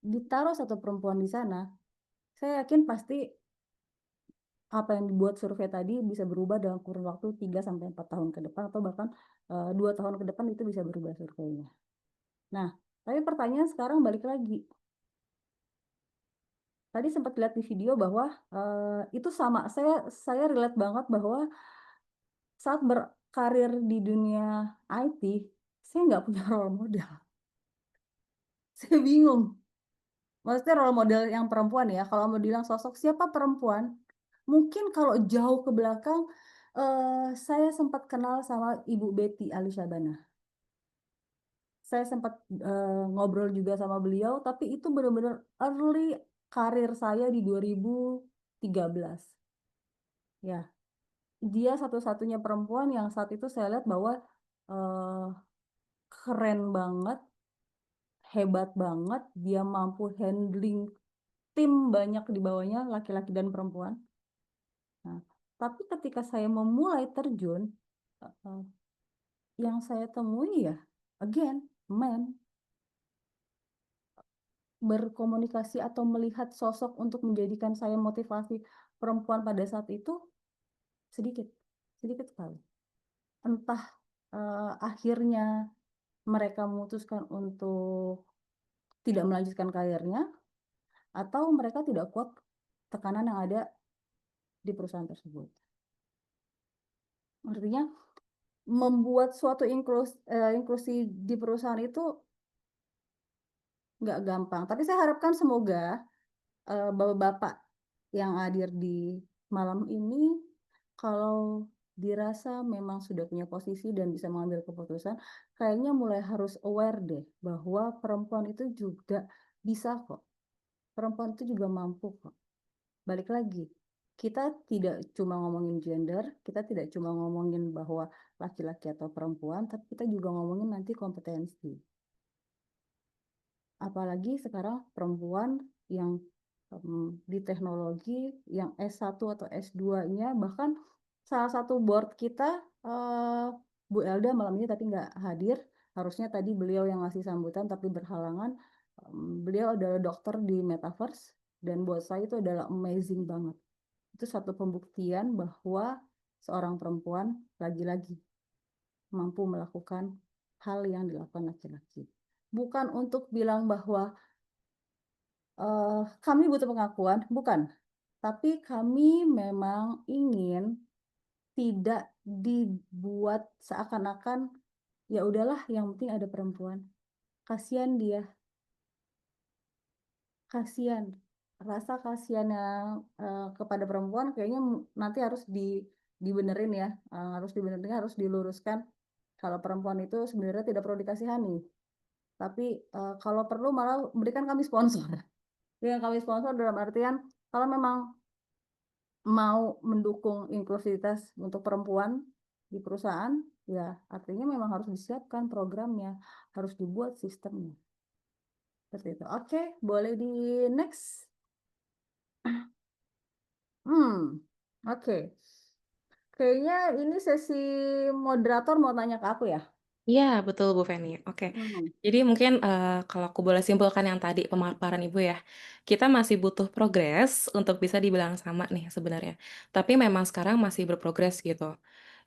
ditaruh satu perempuan di sana, saya yakin pasti apa yang dibuat survei tadi bisa berubah dalam kurun waktu 3-4 tahun ke depan, atau bahkan 2 tahun ke depan itu bisa berubah surveinya. Nah, tapi pertanyaan sekarang balik lagi. Tadi sempat lihat di video bahwa itu sama, saya relate banget bahwa saat berkarir di dunia IT, saya nggak punya role model. Saya bingung. Maksudnya role model yang perempuan ya, kalau mau bilang sosok siapa perempuan, mungkin kalau jauh ke belakang, saya sempat kenal sama Ibu Betty Alisabana. Saya sempat ngobrol juga sama beliau, tapi itu benar-benar early karir saya di 2013. Ya, dia satu-satunya perempuan yang saat itu saya lihat bahwa keren banget, hebat banget, dia mampu handling tim banyak di bawahnya, laki-laki dan perempuan. Nah, tapi ketika saya memulai terjun, yang saya temui ya, again, men. Berkomunikasi atau melihat sosok untuk menjadikan saya motivasi perempuan pada saat itu sedikit sekali. Entah akhirnya mereka memutuskan untuk tidak melanjutkan karirnya, atau mereka tidak kuat tekanan yang ada di perusahaan tersebut. Artinya membuat suatu inklusi di perusahaan itu nggak gampang. Tapi saya harapkan semoga bapak-bapak yang hadir di malam ini, kalau dirasa memang sudah punya posisi dan bisa mengambil keputusan, kayaknya mulai harus aware deh bahwa perempuan itu juga bisa kok. Perempuan itu juga mampu kok. Balik lagi, kita tidak cuma ngomongin gender, kita tidak cuma ngomongin bahwa laki-laki atau perempuan, tapi kita juga ngomongin nanti kompetensi. Apalagi sekarang perempuan yang di teknologi, yang S1 atau S2-nya, bahkan salah satu board kita, Bu Elda malam ini tapi nggak hadir, harusnya tadi beliau yang ngasih sambutan tapi berhalangan. Beliau adalah dokter di Metaverse, dan buat saya itu adalah amazing banget. Itu satu pembuktian bahwa seorang perempuan lagi-lagi mampu melakukan hal yang dilakukan laki-laki. Bukan untuk bilang bahwa kami butuh pengakuan, bukan. Tapi kami memang ingin tidak dibuat seakan-akan ya udahlah yang penting ada perempuan. Kasihan dia. Kasihan. Rasa kasihannya kepada perempuan kayaknya nanti harus dibenerin ya. Harus dibenerin, harus diluruskan. Kalau perempuan itu sebenarnya tidak perlu dikasihani. Tapi kalau perlu malah berikan kami sponsor. Dengan kami sponsor dalam artian kalau memang mau mendukung inklusivitas untuk perempuan, di perusahaan, ya artinya memang harus disiapkan programnya, harus dibuat sistemnya. Seperti itu. Oke, boleh di next. Oke. Kayaknya ini sesi moderator mau tanya ke aku ya. Iya, betul Bu Feni. Oke. Jadi mungkin kalau aku boleh simpulkan yang tadi pemaparan Ibu ya, kita masih butuh progres untuk bisa dibilang sama nih sebenarnya. Tapi memang sekarang masih berprogres gitu.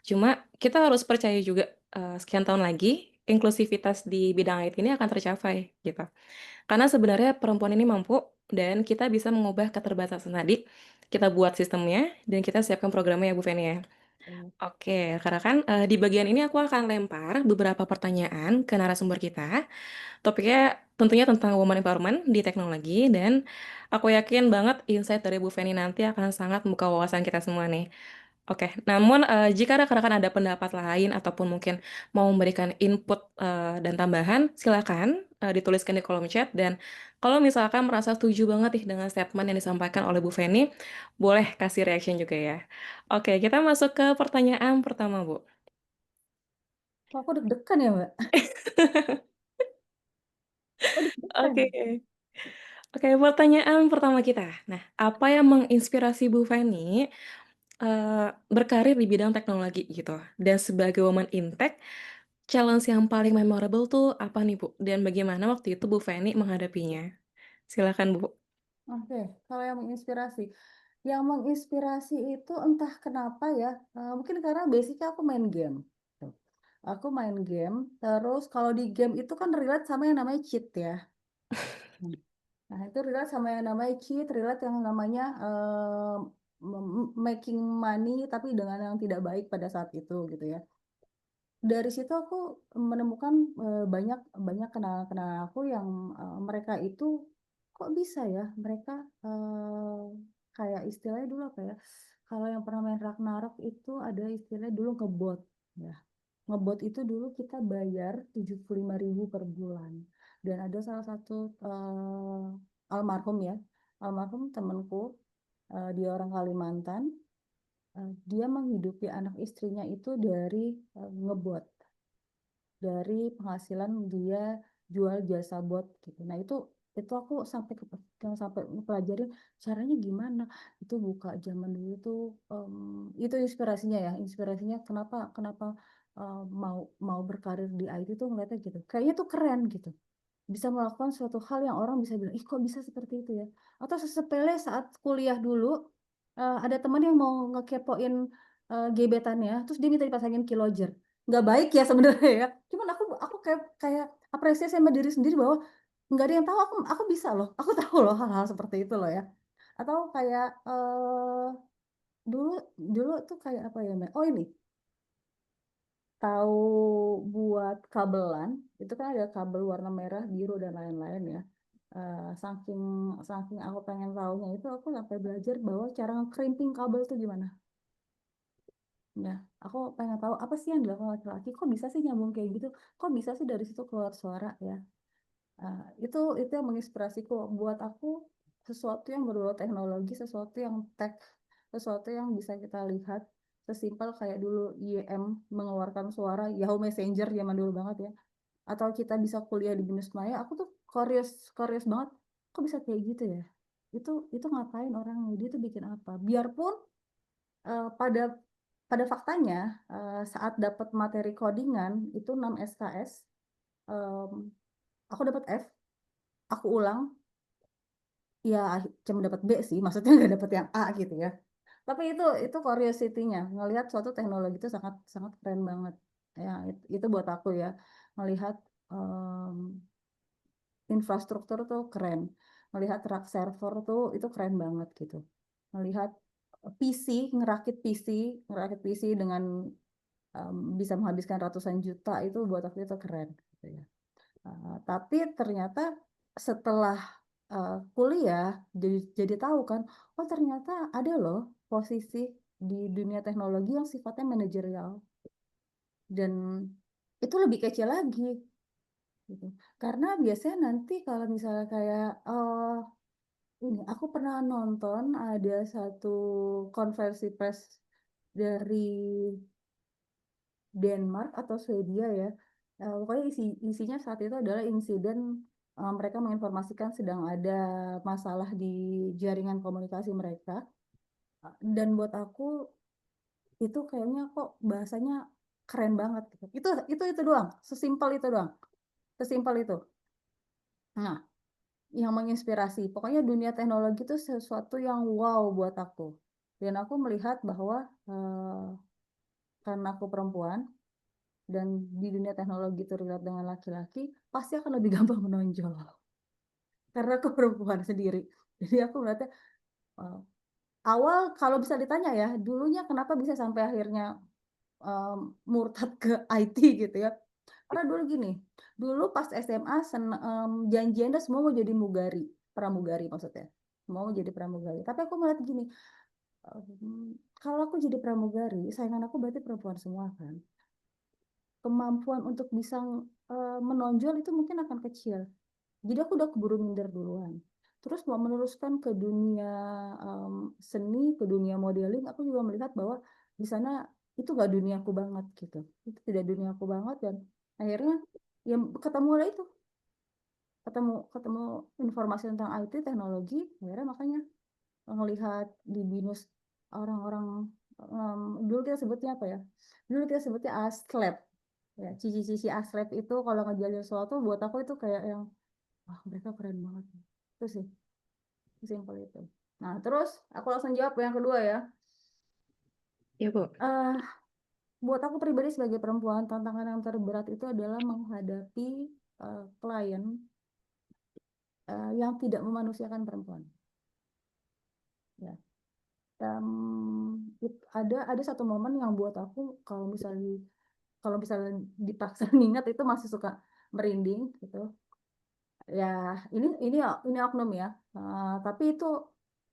Cuma kita harus percaya juga sekian tahun lagi inklusivitas di bidang IT ini akan tercapai gitu. Karena sebenarnya perempuan ini mampu dan kita bisa mengubah keterbatasan tadi. Kita buat sistemnya dan kita siapkan programnya ya Bu Feni ya. Oke, karena kan di bagian ini aku akan lempar beberapa pertanyaan ke narasumber kita. Topiknya tentunya tentang woman empowerment di teknologi dan aku yakin banget insight dari Bu Feni nanti akan sangat membuka wawasan kita semua nih. Oke, namun jika rekan-rekan ada pendapat lain ataupun mungkin mau memberikan input dan tambahan, silakan dituliskan di kolom chat dan kalau misalkan merasa setuju banget nih dengan statement yang disampaikan oleh Bu Feni, boleh kasih reaction juga ya. Oke, kita masuk ke pertanyaan pertama, Bu. Kok aku deg-degan ya, Mbak? Kok deg-degan? Oke. Oke, pertanyaan pertama kita. Nah, apa yang menginspirasi Bu Feni berkarir di bidang teknologi gitu? Dan sebagai woman in tech, challenge yang paling memorable tuh apa nih, Bu? Dan bagaimana waktu itu Bu Feni menghadapinya? Silakan, Bu. Oke, kalau yang menginspirasi. Yang menginspirasi itu entah kenapa ya, mungkin karena basicnya aku main game. Tuh. Aku main game, terus kalau di game itu kan relate sama yang namanya cheat ya. Nah, itu relate sama yang namanya cheat, relate yang namanya making money tapi dengan yang tidak baik pada saat itu gitu ya. Dari situ aku menemukan banyak banyak kenalan-kenalan aku yang mereka itu kok bisa ya mereka kayak istilahnya dulu apa ya, kalau yang pernah main Ragnarok itu ada istilahnya dulu ngebot ya. Ngebot itu dulu kita bayar 75.000 per bulan dan ada salah satu almarhum ya, almarhum temanku, dia orang Kalimantan. Dia menghidupi anak istrinya itu dari ngebot, dari penghasilan dia jual jasa bot gitu. Nah itu aku sampai ngepelajarin caranya gimana. Itu buka zaman dulu tuh itu inspirasinya ya, inspirasinya kenapa kenapa mau mau berkarir di IT tuh ngeliatnya gitu. Kayaknya tuh keren gitu. Bisa melakukan suatu hal yang orang bisa bilang, ih kok bisa seperti itu ya. Atau sesepele saat kuliah dulu, ada teman yang mau ngekepoin gebetannya, terus dia minta dipasangin kiloger. Nggak baik ya sebenarnya ya. Cuman aku kayak kayak apresiasi sama diri sendiri bahwa nggak ada yang tahu aku bisa loh. Aku tahu loh hal-hal seperti itu loh ya. Atau kayak dulu dulu tuh kayak apa ya, Mbak? Oh ini, tahu buat kabelan itu kan ada kabel warna merah, biru dan lain-lain ya. Saking saking aku pengen tahunya itu aku sampai belajar bahwa cara crimping kabel itu gimana. Ya, aku pengen tahu apa sih yang dilakukan laki-laki. Kok bisa sih nyambung kayak gitu? Kok bisa sih dari situ keluar suara ya? Itu yang menginspirasiku buat aku sesuatu yang berbau teknologi, sesuatu yang tech, sesuatu yang bisa kita lihat sesimpel kayak dulu IM mengeluarkan suara Yahoo Messenger zaman dulu banget ya. Atau kita bisa kuliah di BINUS Maya, aku tuh curious banget. Kok bisa kayak gitu ya? Itu ngapain orangnya? Dia tuh bikin apa? Biarpun pada faktanya saat dapat materi codingan itu 6 SKS, aku dapat F, aku ulang, ya cuma dapat B sih, maksudnya nggak dapat yang A gitu ya. Tapi itu curiosity-nya, ngelihat suatu teknologi itu sangat sangat keren banget. Ya, itu buat aku ya, melihat infrastruktur tuh keren, melihat rak server tuh itu keren banget gitu. Melihat ngerakit PC dengan bisa menghabiskan ratusan juta itu buat aku itu keren gitu ya. Tapi ternyata setelah kuliah jadi tahu kan, oh ternyata ada loh posisi di dunia teknologi yang sifatnya manajerial dan itu lebih kecil lagi gitu. Karena biasanya nanti kalau misalnya kayak ini aku pernah nonton ada satu konversi pers dari Denmark atau Swedia ya. Pokoknya isinya saat itu adalah insiden mereka menginformasikan sedang ada masalah di jaringan komunikasi mereka. Dan buat aku itu kayaknya kok bahasanya keren banget gitu. Itu doang, sesimpel itu doang. Sesimpel itu. Nah, yang menginspirasi. Pokoknya dunia teknologi itu sesuatu yang wow buat aku. Dan aku melihat bahwa karena aku perempuan dan di dunia teknologi itu relate dengan laki-laki, pasti akan lebih gampang menonjol. Karena aku perempuan sendiri. Jadi aku melihatnya awal kalau bisa ditanya ya, dulunya kenapa bisa sampai akhirnya murtad ke IT gitu ya. Karena dulu gini, dulu pas SMA janjiannya semua mau jadi pramugari maksudnya. Mau jadi pramugari. Tapi aku melihat gini, kalau aku jadi pramugari, saingan aku berarti perempuan semua kan. Kemampuan untuk bisa menonjol itu mungkin akan kecil. Jadi aku udah keburu minder duluan. Terus mau meneruskan ke dunia seni, ke dunia modeling, aku juga melihat bahwa di sana itu gak duniaku banget gitu. Itu tidak duniaku banget dan akhirnya ya ketemu lah itu. Ketemu informasi tentang IT, teknologi, akhirnya makanya ngelihat di BINUS orang-orang dulu kita sebutnya apa ya? Dulu kita sebutnya ASLab. Ya, cici-cici ASLab itu kalau ngejalin sesuatu buat aku itu kayak yang wah mereka keren banget. Itu sih, simpel itu. Nah terus aku langsung jawab yang kedua ya. Iya, Bu. Buat aku pribadi sebagai perempuan, tantangan yang terberat itu adalah menghadapi klien yang tidak memanusiakan perempuan. Ya. Ada satu momen yang buat aku kalau misalnya dipaksa ingat itu masih suka merinding gitu. Ya ini oknum ya. Tapi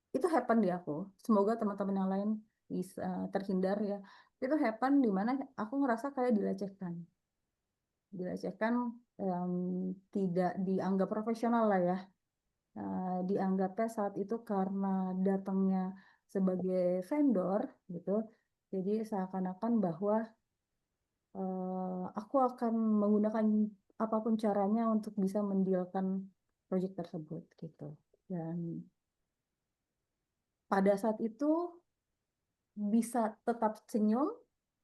itu happen di aku. Semoga teman-teman yang lain bisa terhindar ya. Itu happen di mana aku ngerasa kayak dilecehkan, tidak dianggap profesional lah ya. Dianggapnya saat itu karena datangnya sebagai vendor gitu. Jadi seakan-akan bahwa aku akan menggunakan apapun caranya untuk bisa mendealkan proyek tersebut gitu. Dan pada saat itu bisa tetap senyum,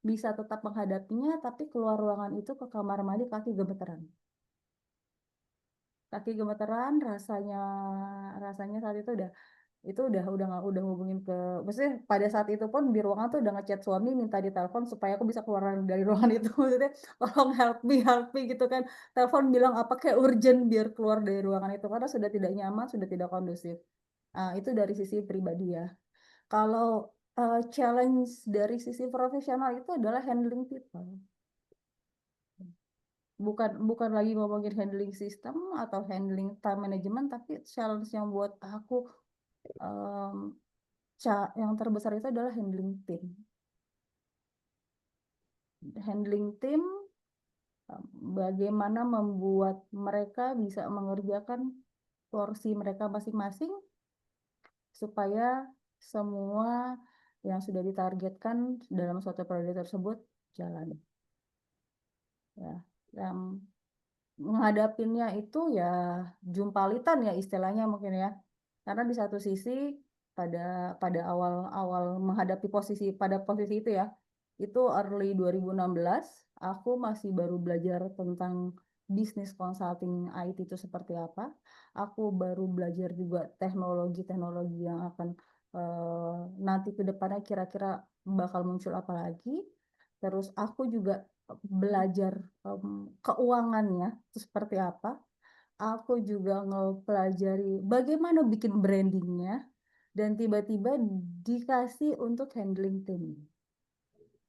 bisa tetap menghadapinya, tapi keluar ruangan itu ke kamar mandi kaki gemeteran. Kaki gemeteran, rasanya saat itu udah ngubungin ke, maksudnya pada saat itu pun di ruangan tuh udah ngechat suami minta ditelepon supaya aku bisa keluar dari ruangan itu. Maksudnya tolong help me gitu kan. Telepon bilang apa kayak urgent biar keluar dari ruangan itu karena sudah tidak nyaman, sudah tidak kondusif. Itu dari sisi pribadi ya. Kalau challenge dari sisi profesional itu adalah handling people. Bukan lagi ngomongin handling sistem atau handling time management, tapi challenge yang buat aku yang terbesar itu adalah handling tim. Handling tim, bagaimana membuat mereka bisa mengerjakan porsi mereka masing-masing supaya semua yang sudah ditargetkan dalam suatu proyek tersebut jalan. Ya, yang menghadapinya itu ya jumpalitan ya istilahnya mungkin ya. Karena di satu sisi pada awal menghadapi pada posisi itu ya, itu early 2016, aku masih baru belajar tentang bisnis consulting IT itu seperti apa. Aku baru belajar juga teknologi-teknologi yang akan nanti ke depannya kira-kira bakal muncul apa lagi. Terus aku juga belajar keuangannya itu seperti apa. Aku juga ngepelajari bagaimana bikin brandingnya dan tiba-tiba dikasih untuk handling tim,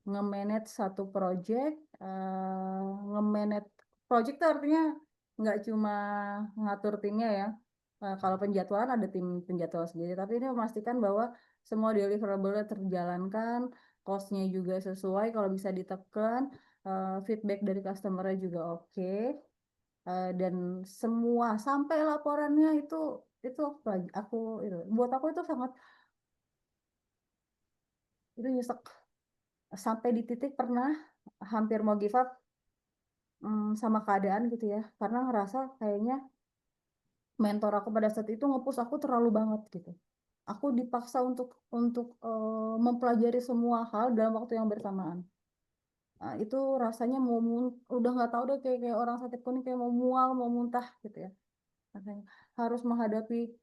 nge-manage satu project, nge-manage project itu artinya nggak cuma ngatur timnya ya. Kalau penjadwalan ada tim penjadwal sendiri, tapi ini memastikan bahwa semua deliverable terjalankan, cost-nya juga sesuai, kalau bisa ditekan, feedback dari customer-nya juga oke. Dan semua sampai laporannya itu aku itu buat aku itu sangat itu nyesek sampai di titik pernah hampir mau give up sama keadaan gitu ya, karena ngerasa kayaknya mentor aku pada saat itu nge-push aku terlalu banget gitu. Aku dipaksa untuk mempelajari semua hal dalam waktu yang bersamaan. Itu rasanya udah nggak tahu deh, kayak orang sakit kuning, kayak mau mual, mau muntah gitu ya. Rasanya harus menghadapi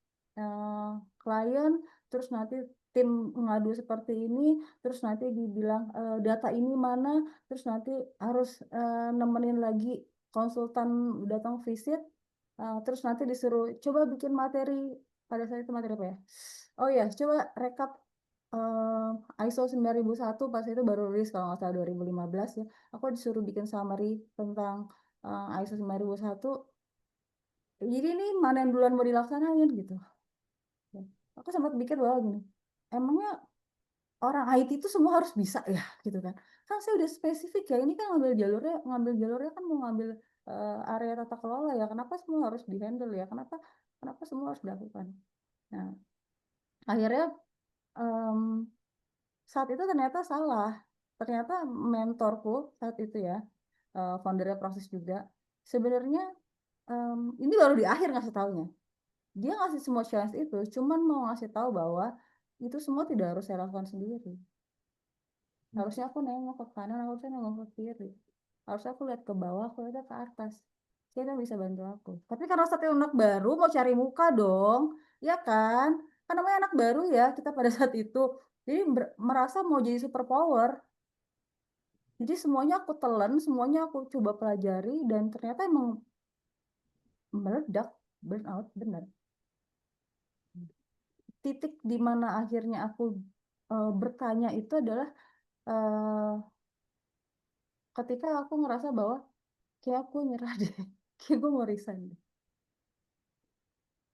klien, terus nanti tim ngadu seperti ini, terus nanti dibilang data ini mana, terus nanti harus nemenin lagi konsultan datang visit, terus nanti disuruh coba bikin materi. Pada saat itu materi apa ya? Oh ya, coba rekap ISO 9001, pas itu baru rilis kalau nggak salah 2015 ya. Aku disuruh bikin summary tentang ISO 9001. Jadi ini mana yang duluan mau dilaksanain gitu. Aku sempat pikir bahwa gini, emangnya orang IT itu semua harus bisa ya gitu kan. Kan saya udah spesifik ya, ini kan ngambil jalurnya kan mau ngambil area tata kelola ya. Kenapa semua harus dihandle ya? Kenapa semua harus dilakukan? Nah, akhirnya saat itu ternyata salah. Ternyata mentorku saat itu ya, foundernya Proses juga, sebenarnya ini baru di akhir ngasih taunya. Dia ngasih semua chance itu, cuman mau ngasih tahu bahwa itu semua tidak harus saya lakukan sendiri. Harusnya aku nengok ke kanan, harusnya nengok ke kiri. Harusnya aku lihat ke bawah, aku lihat ke atas. Siapa yang bisa bantu aku? Tapi karena satu anak baru mau cari muka dong, ya kan? Kan namanya anak baru ya, kita pada saat itu. Jadi merasa mau jadi super power. Jadi semuanya aku telan, semuanya aku coba pelajari, dan ternyata emang meledak, burn out, benar. Titik di mana akhirnya aku bertanya itu adalah ketika aku ngerasa bahwa kayak aku nyerah deh, kayak gue mau resign deh.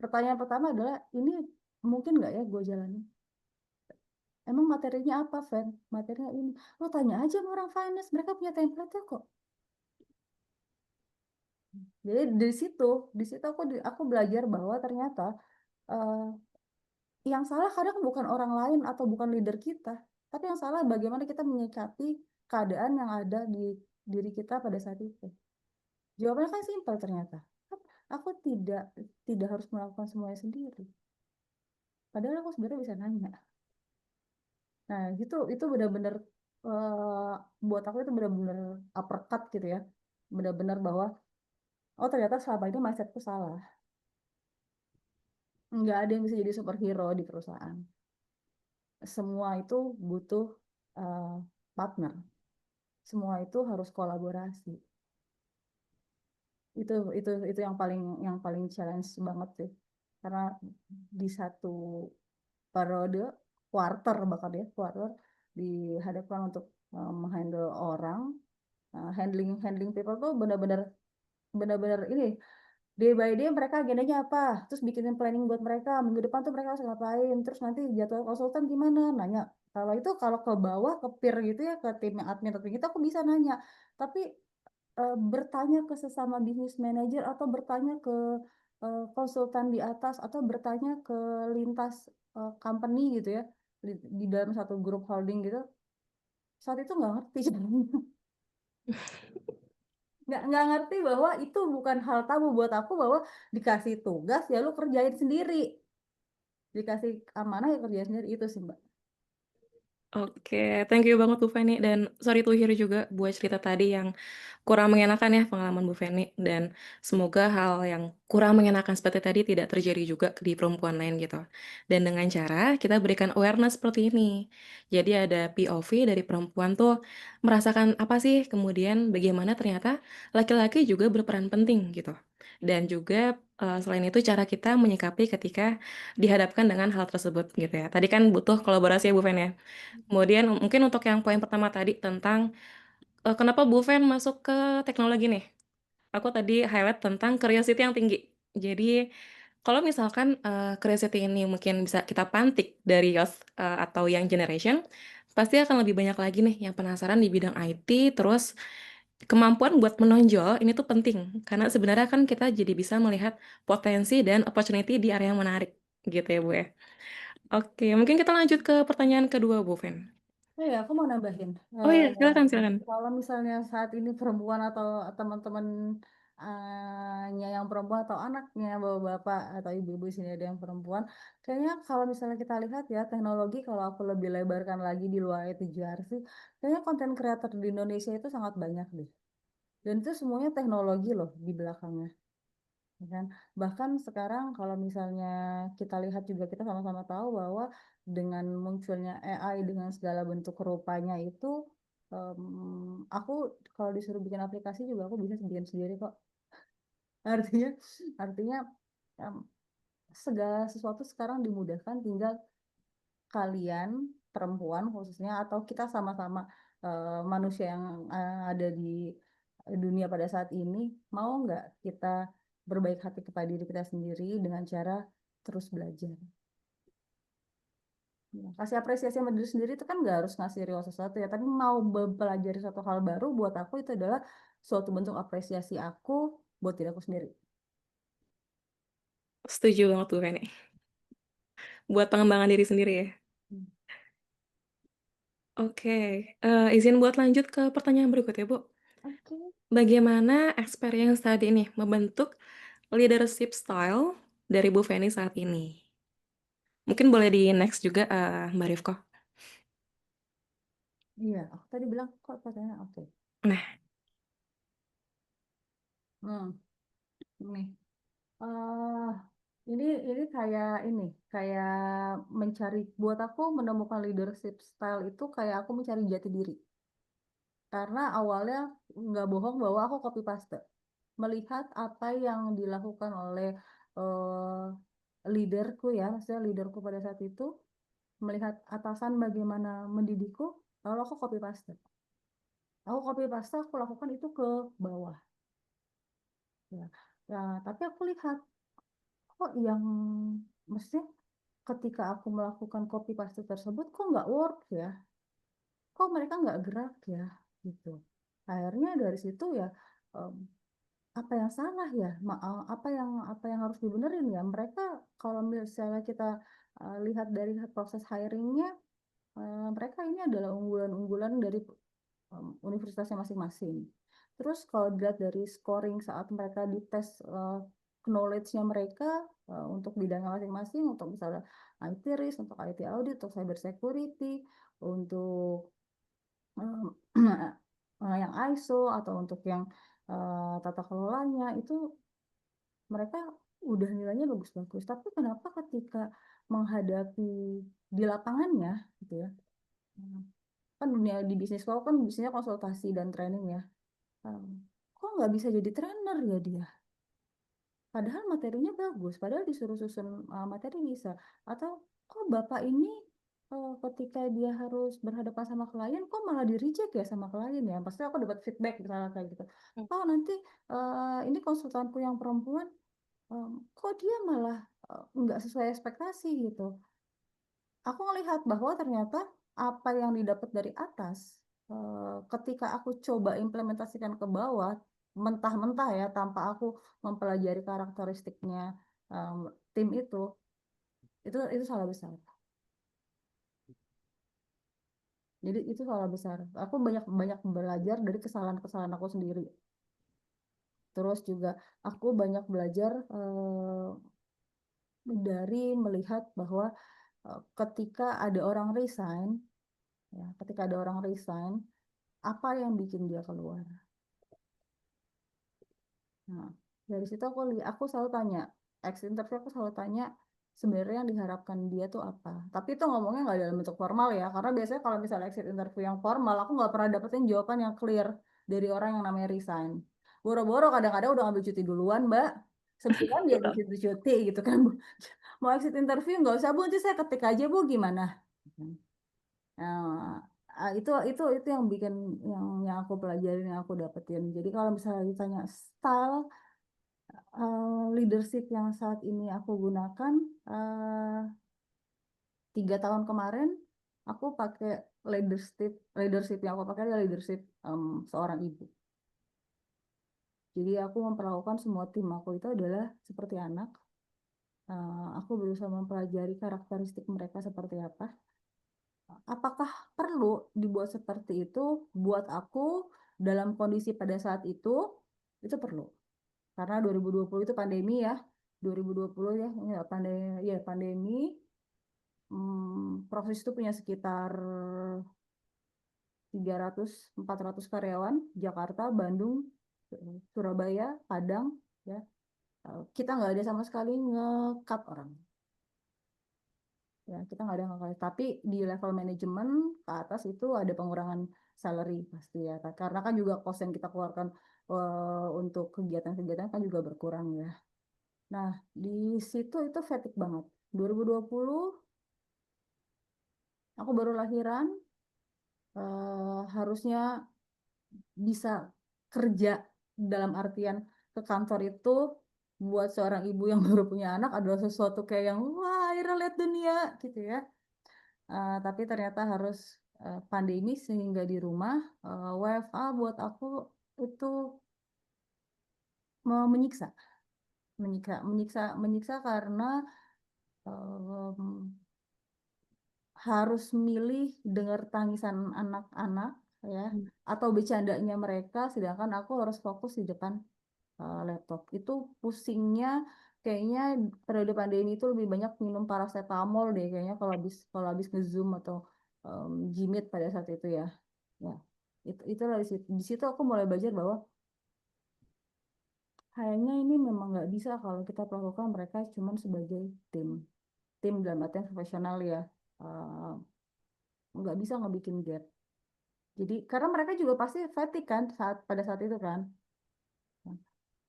Pertanyaan pertama adalah, ini mungkin nggak ya gue jalanin? Emang materinya apa, Fen? Materinya ini. Lo tanya aja sama orang finance, mereka punya template kok. Jadi di situ aku belajar bahwa ternyata yang salah kadang bukan orang lain atau bukan leader kita, tapi yang salah bagaimana kita menyikapi keadaan yang ada di diri kita pada saat itu. Jawabannya kan simpel ternyata. Aku tidak harus melakukan semuanya sendiri. Padahal aku sebenarnya bisa nanya. Nah, itu benar-benar buat aku itu benar-benar uppercut gitu ya. Benar-benar bahwa oh ternyata selama ini mindsetku salah. Nggak ada yang bisa jadi superhero di perusahaan. Semua itu butuh partner. Semua itu harus kolaborasi. Itu yang paling challenge banget sih. Karena di satu periode quarter, bahkan ya quarter, dihadapkan untuk menghandle orang, handling people tuh benar-benar ini day by day mereka agendanya apa, terus bikinin planning buat mereka minggu depan tuh mereka harus ngapain, terus nanti jadwal konsultan gimana, nanya. Kalau ke bawah ke peer gitu ya, ke tim admin atau gitu aku bisa nanya, tapi bertanya ke sesama bisnis manager atau bertanya ke konsultan di atas atau bertanya ke lintas company gitu ya, di dalam satu grup holding gitu, saat itu nggak ngerti. nggak ngerti bahwa itu bukan hal tabu buat aku, bahwa dikasih tugas ya lu kerjain sendiri, dikasih amanah ya kerjain sendiri. Itu sih Mbak. Oke, thank you banget Bu Feni, dan sorry to hear juga buat cerita tadi yang kurang mengenakan ya pengalaman Bu Feni, dan semoga hal yang kurang mengenakan seperti tadi tidak terjadi juga di perempuan lain gitu. Dan dengan cara kita berikan awareness seperti ini. Jadi ada POV dari perempuan tuh merasakan apa sih, kemudian bagaimana ternyata laki-laki juga berperan penting gitu. Dan juga selain itu cara kita menyikapi ketika dihadapkan dengan hal tersebut gitu ya. Tadi kan butuh kolaborasi ya Bu Feni ya. Kemudian mungkin untuk yang poin pertama tadi tentang kenapa Bu Fen masuk ke teknologi nih? Aku tadi highlight tentang curiosity yang tinggi. Jadi kalau misalkan curiosity ini mungkin bisa kita pantik dari youth atau young generation, pasti akan lebih banyak lagi nih yang penasaran di bidang IT. Terus kemampuan buat menonjol ini tuh penting karena sebenarnya kan kita jadi bisa melihat potensi dan opportunity di area yang menarik gitu ya Bu ya. Oke, mungkin kita lanjut ke pertanyaan kedua Bu Fen. Oh ya, aku mau nambahin. Oh iya, silakan. Kalau misalnya saat ini perempuan atau teman-teman nya yang perempuan atau anaknya bapak-bapak atau ibu-ibu sini ada yang perempuan, kayaknya kalau misalnya kita lihat ya teknologi, kalau aku lebih lebarkan lagi di luar itu JRC, kayaknya konten kreator di Indonesia itu sangat banyak deh. Dan itu semuanya teknologi loh di belakangnya. Ya kan? Bahkan sekarang kalau misalnya kita lihat juga kita sama-sama tahu bahwa dengan munculnya AI dengan segala bentuk rupanya itu aku kalau disuruh bikin aplikasi juga aku bisa bikin sendiri kok. Artinya artinya em, segala sesuatu sekarang dimudahkan, tinggal kalian perempuan khususnya atau kita sama-sama manusia yang ada di dunia pada saat ini, mau nggak kita berbaik hati kepada diri kita sendiri dengan cara terus belajar. Ya, kasih apresiasi sama diri sendiri itu kan nggak harus ngasih reward sesuatu ya, tapi mau belajar satu hal baru buat aku itu adalah suatu bentuk apresiasi aku buat diri aku sendiri. Setuju banget tuh Rene. Buat pengembangan diri sendiri ya. Hmm. Oke, izin buat lanjut ke pertanyaan berikutnya, Bu. Oke. Bagaimana experience tadi ini membentuk leadership style dari Bu Feni saat ini? Mungkin boleh di next juga, Mbak Rifko. Iya, aku tadi bilang kok pertanyaan oke. Nah, Nih. eh ini kayak mencari, buat aku menemukan leadership style itu kayak aku mencari jati diri. Karena awalnya nggak bohong bahwa aku copy paste. Melihat apa yang dilakukan oleh eh, leaderku ya, maksudnya leaderku pada saat itu, melihat atasan bagaimana mendidikku, lalu aku copy paste. Aku lakukan itu ke bawah. Ya, ya, tapi aku lihat kok yang maksudnya ketika aku melakukan copy paste tersebut kok nggak work ya, kok mereka nggak gerak ya gitu. Akhirnya dari situ ya em, apa yang salah ya, apa yang harus dibenerin ya mereka. Kalau misalnya kita lihat dari proses hiringnya, mereka ini adalah unggulan-unggulan dari universitasnya masing-masing. Terus kalau dilihat dari scoring saat mereka dites knowledge-nya mereka untuk bidangnya masing-masing, untuk misalnya IT risk, untuk IT audit, untuk cyber security, untuk yang ISO atau untuk yang tata kelolanya itu mereka udah nilainya bagus-bagus. Tapi kenapa ketika menghadapi di lapangannya gitu ya, kan dunia di bisnis kalau kan bisnisnya konsultasi dan training ya, kok nggak bisa jadi trainer ya dia? Padahal materinya bagus, padahal disuruh susun materi bisa. Atau kok bapak ini ketika dia harus berhadapan sama klien, kok malah di reject ya sama klien ya? Pasti aku dapat feedback misalnya kayak gitu. Oh nanti ini konsultanku yang perempuan, kok dia malah nggak sesuai ekspektasi gitu. Aku melihat bahwa ternyata apa yang didapat dari atas, ketika aku coba implementasikan ke bawah, mentah-mentah ya, tanpa aku mempelajari karakteristiknya tim itu salah besar. Jadi itu salah besar. Aku banyak banyak belajar dari kesalahan-kesalahan aku sendiri. Terus juga aku banyak belajar dari melihat bahwa ketika ada orang resign, ya, ketika ada orang resign, apa yang bikin dia keluar? Nah, dari situ aku selalu tanya, exit interview aku selalu tanya sebenarnya yang diharapkan dia tuh apa. Tapi itu ngomongnya nggak dalam bentuk formal ya, karena biasanya kalau misalnya exit interview yang formal, aku nggak pernah dapetin jawaban yang clear dari orang yang namanya resign. Boro-boro kadang-kadang udah ngambil cuti duluan, Mbak. Sebulan dia di situ cuti gitu kan. Mau exit interview nggak usah Bu, nanti saya ketik aja Bu gimana. Nah, itu yang bikin yang aku pelajarin, yang aku dapetin. Jadi kalau misalnya ditanya style leadership yang saat ini aku gunakan, 3 tahun kemarin aku pakai leadership yang aku pakai adalah leadership seorang ibu. Jadi aku memperlakukan semua tim aku itu adalah seperti anak. Aku berusaha mempelajari karakteristik mereka seperti apa. apakah perlu dibuat seperti itu? Buat aku dalam kondisi pada saat itu perlu. Karena 2020 itu pandemi ya. 2020 ya, pandemi. Proses itu punya sekitar 300-400 karyawan, Jakarta, Bandung, Surabaya, Padang, ya. Kita nggak ada sama sekali nge-cut orang. Ya, kita nggak ada nge-cut. Tapi di level manajemen ke atas itu ada pengurangan salary pasti ya. Karena kan juga cost yang kita keluarkan untuk kegiatan-kegiatan kan juga berkurang ya. Nah, di situ itu fatigue banget. 2020 aku baru lahiran, harusnya bisa kerja dalam artian ke kantor itu buat seorang ibu yang baru punya anak adalah sesuatu kayak yang wah akhirnya lihat dunia gitu ya. Tapi ternyata harus pandemi sehingga di rumah WFA buat aku itu menyiksa, menyiksa karena harus milih dengar tangisan anak-anak ya atau bercandanya mereka, sedangkan aku harus fokus di depan laptop. Itu pusingnya kayaknya periode pandemi itu lebih banyak minum paracetamol deh kayaknya kalau habis nge-Zoom atau Gmeet pada saat itu ya. Ya. Itu di situ aku mulai belajar bahwa kayaknya ini memang nggak bisa kalau kita perlakukan mereka cuma sebagai tim dalam artian profesional ya. Nggak bisa ngebikin gap. Jadi karena mereka juga pasti fatigue kan pada saat itu kan.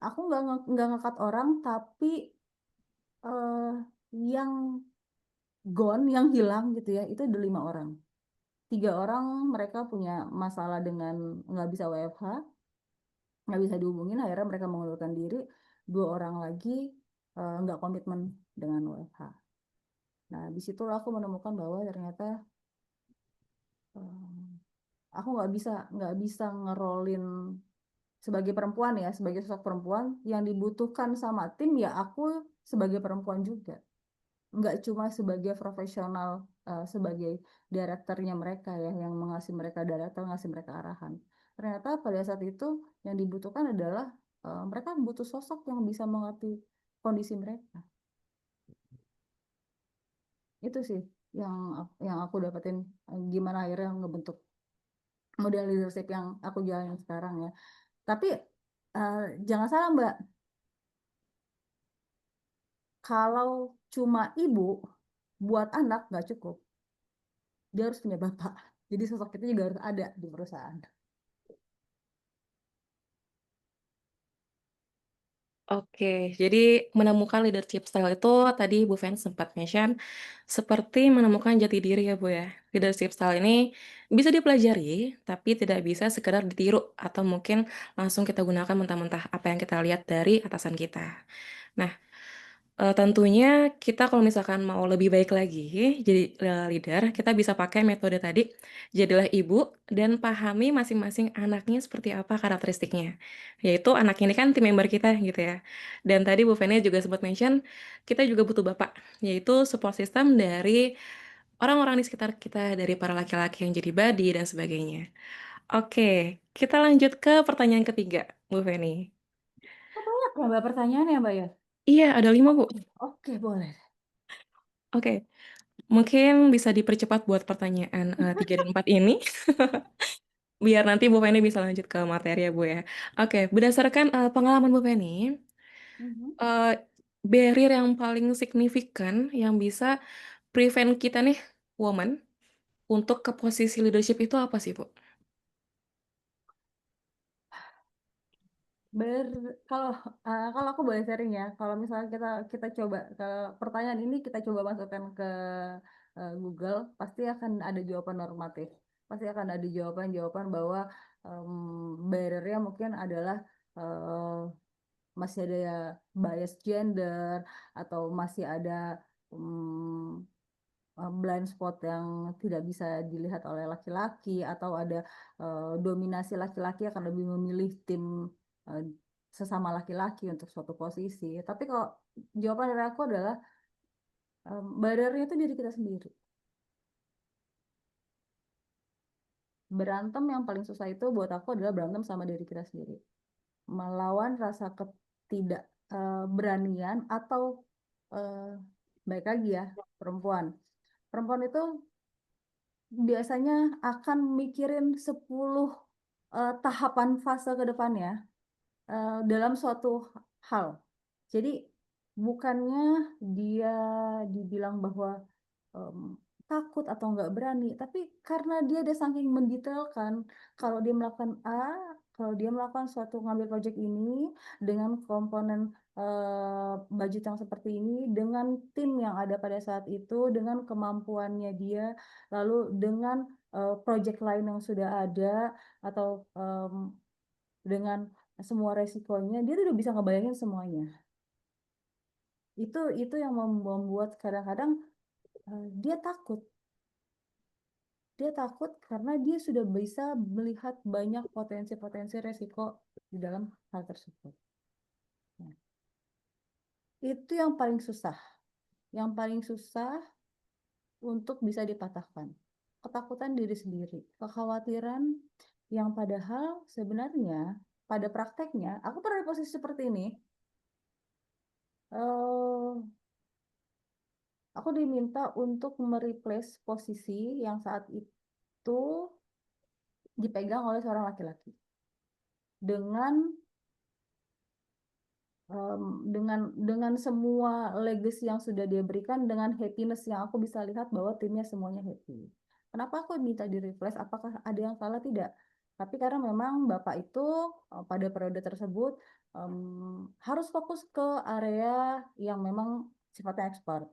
Aku nggak ngekat orang, tapi yang gone, yang hilang gitu ya, itu ada 5 orang. 3 orang mereka punya masalah dengan nggak bisa WFH, nggak bisa dihubungin, akhirnya mereka mengundurkan diri. 2 orang lagi nggak komitmen dengan WFH. Nah, disitulah aku menemukan bahwa ternyata aku nggak bisa ngerolin sebagai perempuan ya, sebagai sosok perempuan yang dibutuhkan sama tim ya aku sebagai perempuan juga. Nggak cuma sebagai profesional, sebagai direkturnya mereka ya, yang ngasih mereka director, ngasih mereka arahan. Ternyata pada saat itu yang dibutuhkan adalah mereka butuh sosok yang bisa mengerti kondisi mereka. Itu sih yang aku dapetin gimana akhirnya ngebentuk model leadership yang aku jalanin sekarang ya. Tapi jangan salah Mbak, kalau cuma ibu buat anak nggak cukup, dia harus punya bapak. Jadi sosok itu juga harus ada di perusahaan. Oke, jadi menemukan leadership style itu tadi Bu Fen sempat mention seperti menemukan jati diri ya Bu ya. Leadership style ini bisa dipelajari, tapi tidak bisa sekedar ditiru atau mungkin langsung kita gunakan mentah-mentah apa yang kita lihat dari atasan kita. Nah, tentunya kita kalau misalkan mau lebih baik lagi jadi leader, kita bisa pakai metode tadi, jadilah ibu dan pahami masing-masing anaknya seperti apa karakteristiknya. Yaitu anak ini kan tim member kita gitu ya. Dan tadi Bu Feni juga sempat mention, kita juga butuh bapak, yaitu support system dari orang-orang di sekitar kita, dari para laki-laki yang jadi buddy dan sebagainya. Oke, kita lanjut ke pertanyaan ketiga, Bu Feni. Oh, banyak ya Mbak pertanyaannya Mbak ya? Iya, ada 5 Bu. Oke, boleh. Oke. Mungkin bisa dipercepat buat pertanyaan 3 dan 4 ini. Biar nanti Bu Feni bisa lanjut ke materi ya Bu ya. Oke, berdasarkan pengalaman Bu Feni, barrier yang paling signifikan yang bisa prevent kita nih, woman, untuk ke posisi leadership itu apa sih Bu? Kalau aku boleh sharing ya, kalau misalnya kita coba pertanyaan ini kita coba masukkan ke Google, pasti akan ada jawaban normatif, pasti akan ada jawaban bahwa barrier-nya mungkin adalah masih ada bias gender atau masih ada blind spot yang tidak bisa dilihat oleh laki-laki atau ada dominasi laki-laki akan lebih memilih tim sesama laki-laki untuk suatu posisi. Tapi kalau jawaban dari aku adalah barrier-nya itu diri kita sendiri. berantem yang paling susah itu buat aku adalah berantem sama diri kita sendiri. Melawan rasa ketidakberanian atau baik lagi ya, perempuan. Perempuan itu biasanya akan mikirin 10 tahapan fase ke depannya dalam suatu hal. Jadi bukannya dia dibilang bahwa takut atau nggak berani, tapi karena dia udah saking mendetailkan kalau dia melakukan kalau dia melakukan suatu ngambil proyek ini dengan komponen budget yang seperti ini, dengan tim yang ada pada saat itu, dengan kemampuannya dia, lalu dengan proyek lain yang sudah ada, atau dengan semua resikonya, dia tuh udah bisa ngebayangin semuanya. Itu yang membuat kadang-kadang dia takut. Dia takut karena dia sudah bisa melihat banyak potensi-potensi resiko di dalam hal tersebut. Nah, itu yang paling susah. Yang paling susah untuk bisa dipatahkan. Ketakutan diri sendiri. Kekhawatiran yang padahal sebenarnya pada prakteknya, aku pernah di posisi seperti ini. Aku diminta untuk mereplace posisi yang saat itu dipegang oleh seorang laki-laki dengan semua legacy yang sudah dia berikan, dengan happiness yang aku bisa lihat bahwa timnya semuanya happy. Kenapa aku minta di replace? Apakah ada yang salah? Tidak. Tapi karena memang Bapak itu pada periode tersebut harus fokus ke area yang memang sifatnya ekspor.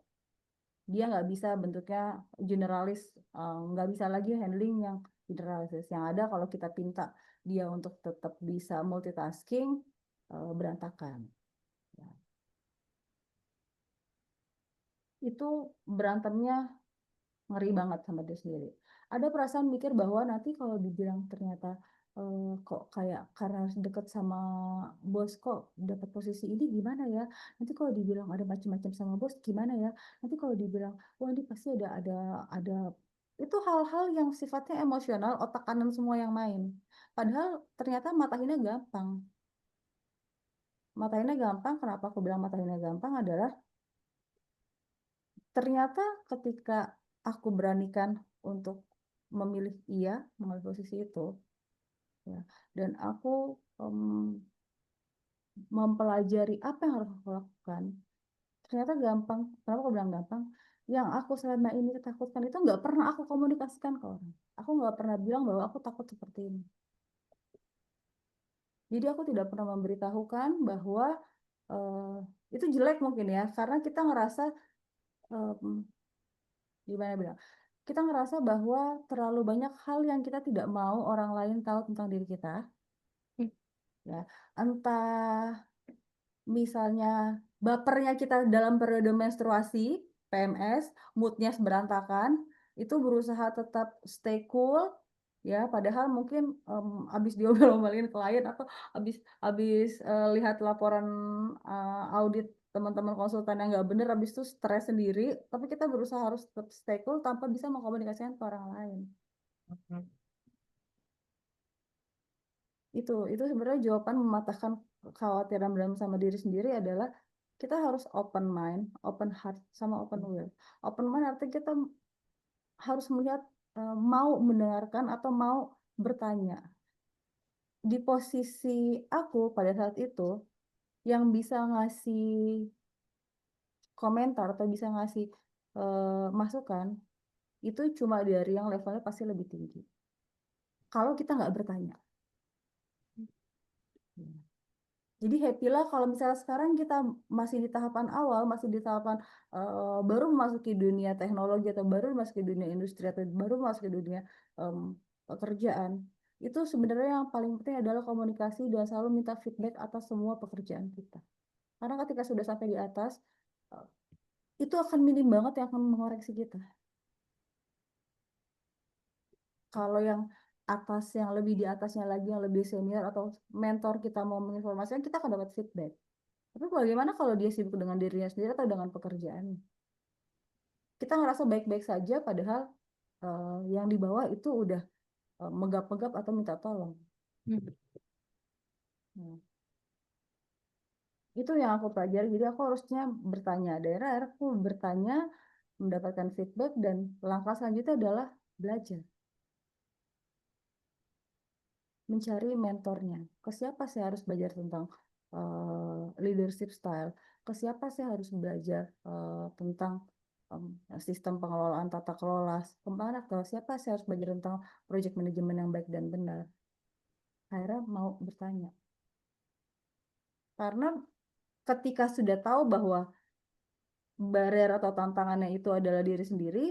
Dia nggak bisa bentuknya generalis, nggak bisa lagi handling yang generalis. Yang ada kalau kita pinta dia untuk tetap bisa multitasking, berantakan. Ya. Itu berantemnya ngeri banget sama dia sendiri. Ada perasaan mikir bahwa nanti kalau dibilang ternyata kok kayak karena deket sama bos kok dapat posisi ini gimana ya? Nanti kalau dibilang ada macam-macam sama bos gimana ya? Nanti kalau dibilang wah ini pasti ada itu hal-hal yang sifatnya emosional, otak kanan semua yang main. Padahal ternyata matahinnya gampang. Matahinnya gampang, kenapa aku bilang matahinnya gampang adalah ternyata ketika aku beranikan untuk memilih mengambil posisi itu, ya, dan aku mempelajari apa yang harus aku lakukan, ternyata gampang. Kenapa aku bilang gampang? Yang aku selama ini ketakutkan itu nggak pernah aku komunikasikan ke orang. Aku nggak pernah bilang bahwa aku takut seperti ini. Jadi aku tidak pernah memberitahukan bahwa itu jelek mungkin ya, karena kita ngerasa gimana bilang? Kita ngerasa bahwa terlalu banyak hal yang kita tidak mau orang lain tahu tentang diri kita. Ya, entah misalnya bapernya kita dalam periode menstruasi, PMS, moodnya berantakan, itu berusaha tetap stay cool, ya, padahal mungkin habis diomel-omelin klien atau habis lihat laporan audit teman-teman konsultan yang nggak bener, habis itu stres sendiri, tapi kita berusaha harus tetap stay cool tanpa bisa mengkomunikasikan ke orang lain. Itu sebenarnya jawaban mematahkan kekhawatiran dalam sama diri sendiri adalah kita harus open mind, open heart, sama open will. Open mind artinya kita harus melihat, mau mendengarkan atau mau bertanya. Di posisi aku pada saat itu, yang bisa ngasih komentar atau bisa ngasih masukan, itu cuma dari yang levelnya pasti lebih tinggi. Kalau kita nggak bertanya. Jadi happy lah kalau misalnya sekarang kita masih di tahapan awal, masih di tahapan baru memasuki dunia teknologi atau baru memasuki dunia industri atau baru memasuki dunia pekerjaan. Itu sebenarnya yang paling penting adalah komunikasi dan selalu minta feedback atas semua pekerjaan kita. Karena ketika sudah sampai di atas, itu akan minim banget yang akan mengoreksi kita. Kalau yang atas, yang lebih di atasnya lagi, yang lebih senior atau mentor kita mau menginformasikan, kita akan dapat feedback. Tapi bagaimana kalau dia sibuk dengan dirinya sendiri atau dengan pekerjaan? Kita ngerasa baik-baik saja, padahal yang di bawah itu udah megap-megap atau minta tolong. Nah, itu yang aku pelajari. Jadi aku harusnya bertanya daerah, aku bertanya, mendapatkan feedback, dan langkah selanjutnya adalah belajar, mencari mentornya. Ke siapa saya harus belajar tentang leadership style? Ke siapa saya harus belajar tentang sistem pengelolaan tata kelola? Kemana? Ke siapa saya harus belajar tentang project management yang baik dan benar? Akhirnya mau bertanya. Karena ketika sudah tahu bahwa barrier atau tantangannya itu adalah diri sendiri,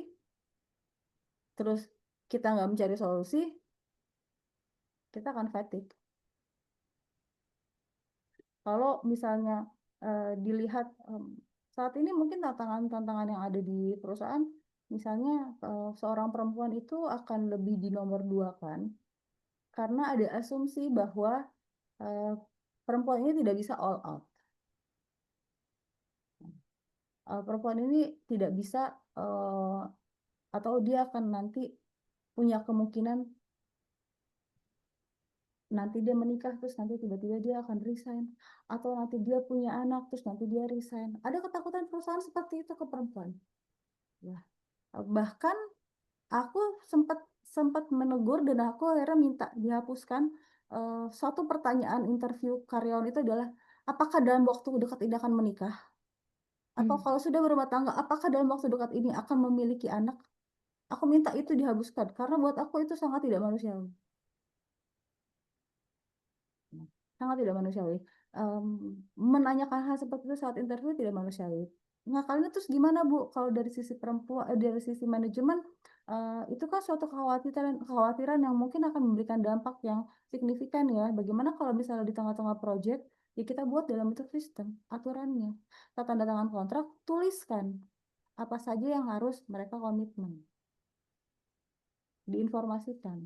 terus kita nggak mencari solusi, kita akan fatigue. Kalau misalnya dilihat saat ini mungkin tantangan-tantangan yang ada di perusahaan, misalnya seorang perempuan itu akan lebih dinomor dua kan, karena ada asumsi bahwa perempuan ini tidak bisa all out. Perempuan ini tidak bisa atau dia akan nanti punya kemungkinan nanti dia menikah terus nanti tiba-tiba dia akan resign, atau nanti dia punya anak terus nanti dia resign. Ada ketakutan perusahaan seperti itu ke perempuan. Ya. Bahkan aku sempat menegur dan aku akhirnya minta dihapuskan suatu pertanyaan interview karyawan itu adalah, apakah dalam waktu dekat ini akan menikah? Atau kalau sudah berumah tangga, apakah dalam waktu dekat ini akan memiliki anak? Aku minta itu dihapuskan karena buat aku itu sangat tidak manusiawi. Sangat tidak manusiawi. Menanyakan hal seperti itu saat interview tidak manusiawi. Ngakalinnya terus gimana Bu? Kalau dari sisi perempuan, dari sisi manajemen, itu kan suatu kekhawatiran yang mungkin akan memberikan dampak yang signifikan ya. Bagaimana kalau misalnya di tengah-tengah proyek, ya kita buat dalam bentuk sistem, aturannya. Kita tanda tangan kontrak, tuliskan apa saja yang harus mereka komitmen. Diinformasikan.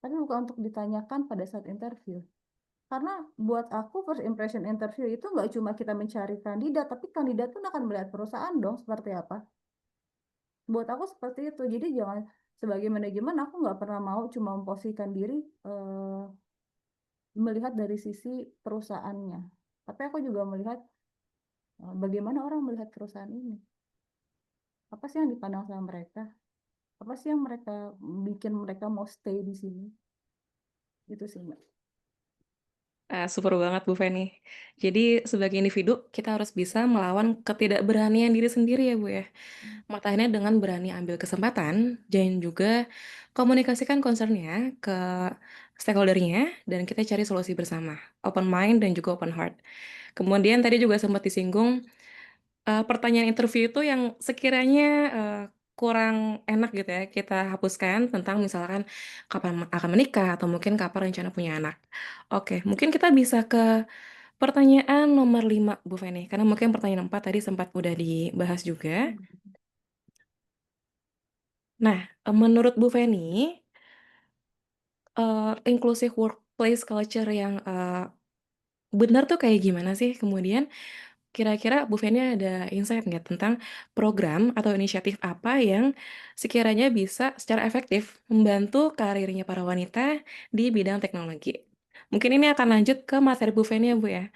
Tapi bukan untuk ditanyakan pada saat interview. Karena buat aku first impression interview itu nggak cuma kita mencari kandidat, tapi kandidat pun akan melihat perusahaan dong seperti apa. Buat aku seperti itu. Jadi jangan, sebagai manajemen aku nggak pernah mau cuma memposisikan diri melihat dari sisi perusahaannya. Tapi aku juga melihat bagaimana orang melihat perusahaan ini. Apa sih yang dipandang sama mereka? Apa sih yang mereka bikin mereka mau stay di sini? Itu sih Mbak. Super banget Bu Feni. Jadi sebagai individu kita harus bisa melawan ketidakberanian diri sendiri ya Bu ya. Makanya dengan berani ambil kesempatan dan juga komunikasikan concern-nya ke stakeholder-nya dan kita cari solusi bersama. Open mind dan juga open heart. Kemudian tadi juga sempat disinggung pertanyaan interview itu yang sekiranya kurang enak gitu ya, kita hapuskan tentang misalkan kapan akan menikah atau mungkin kapan rencana punya anak. Oke, mungkin kita bisa ke pertanyaan nomor 5 Bu Feni, karena mungkin pertanyaan 4 tadi sempat udah dibahas juga. Nah, menurut Bu Feni, inclusive workplace culture yang benar tuh kayak gimana sih? Kemudian kira-kira Bu Feni ada insight nggak tentang program atau inisiatif apa yang sekiranya bisa secara efektif membantu karirnya para wanita di bidang teknologi? Mungkin ini akan lanjut ke materi Bu Feni ya Bu ya.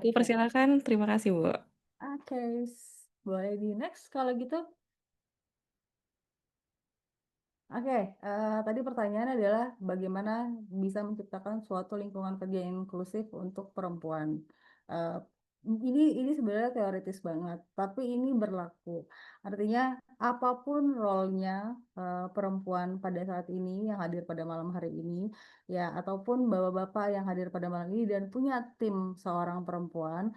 Aku Oke. persilakan, terima kasih Bu. Oke, boleh di next kalau gitu. Oke, tadi pertanyaannya adalah bagaimana bisa menciptakan suatu lingkungan kerja yang inklusif untuk perempuan. Eh, ini sebenarnya teoritis banget, tapi ini berlaku. Artinya apapun role-nya perempuan pada saat ini yang hadir pada malam hari ini, ya ataupun bapak-bapak yang hadir pada malam ini dan punya tim seorang perempuan,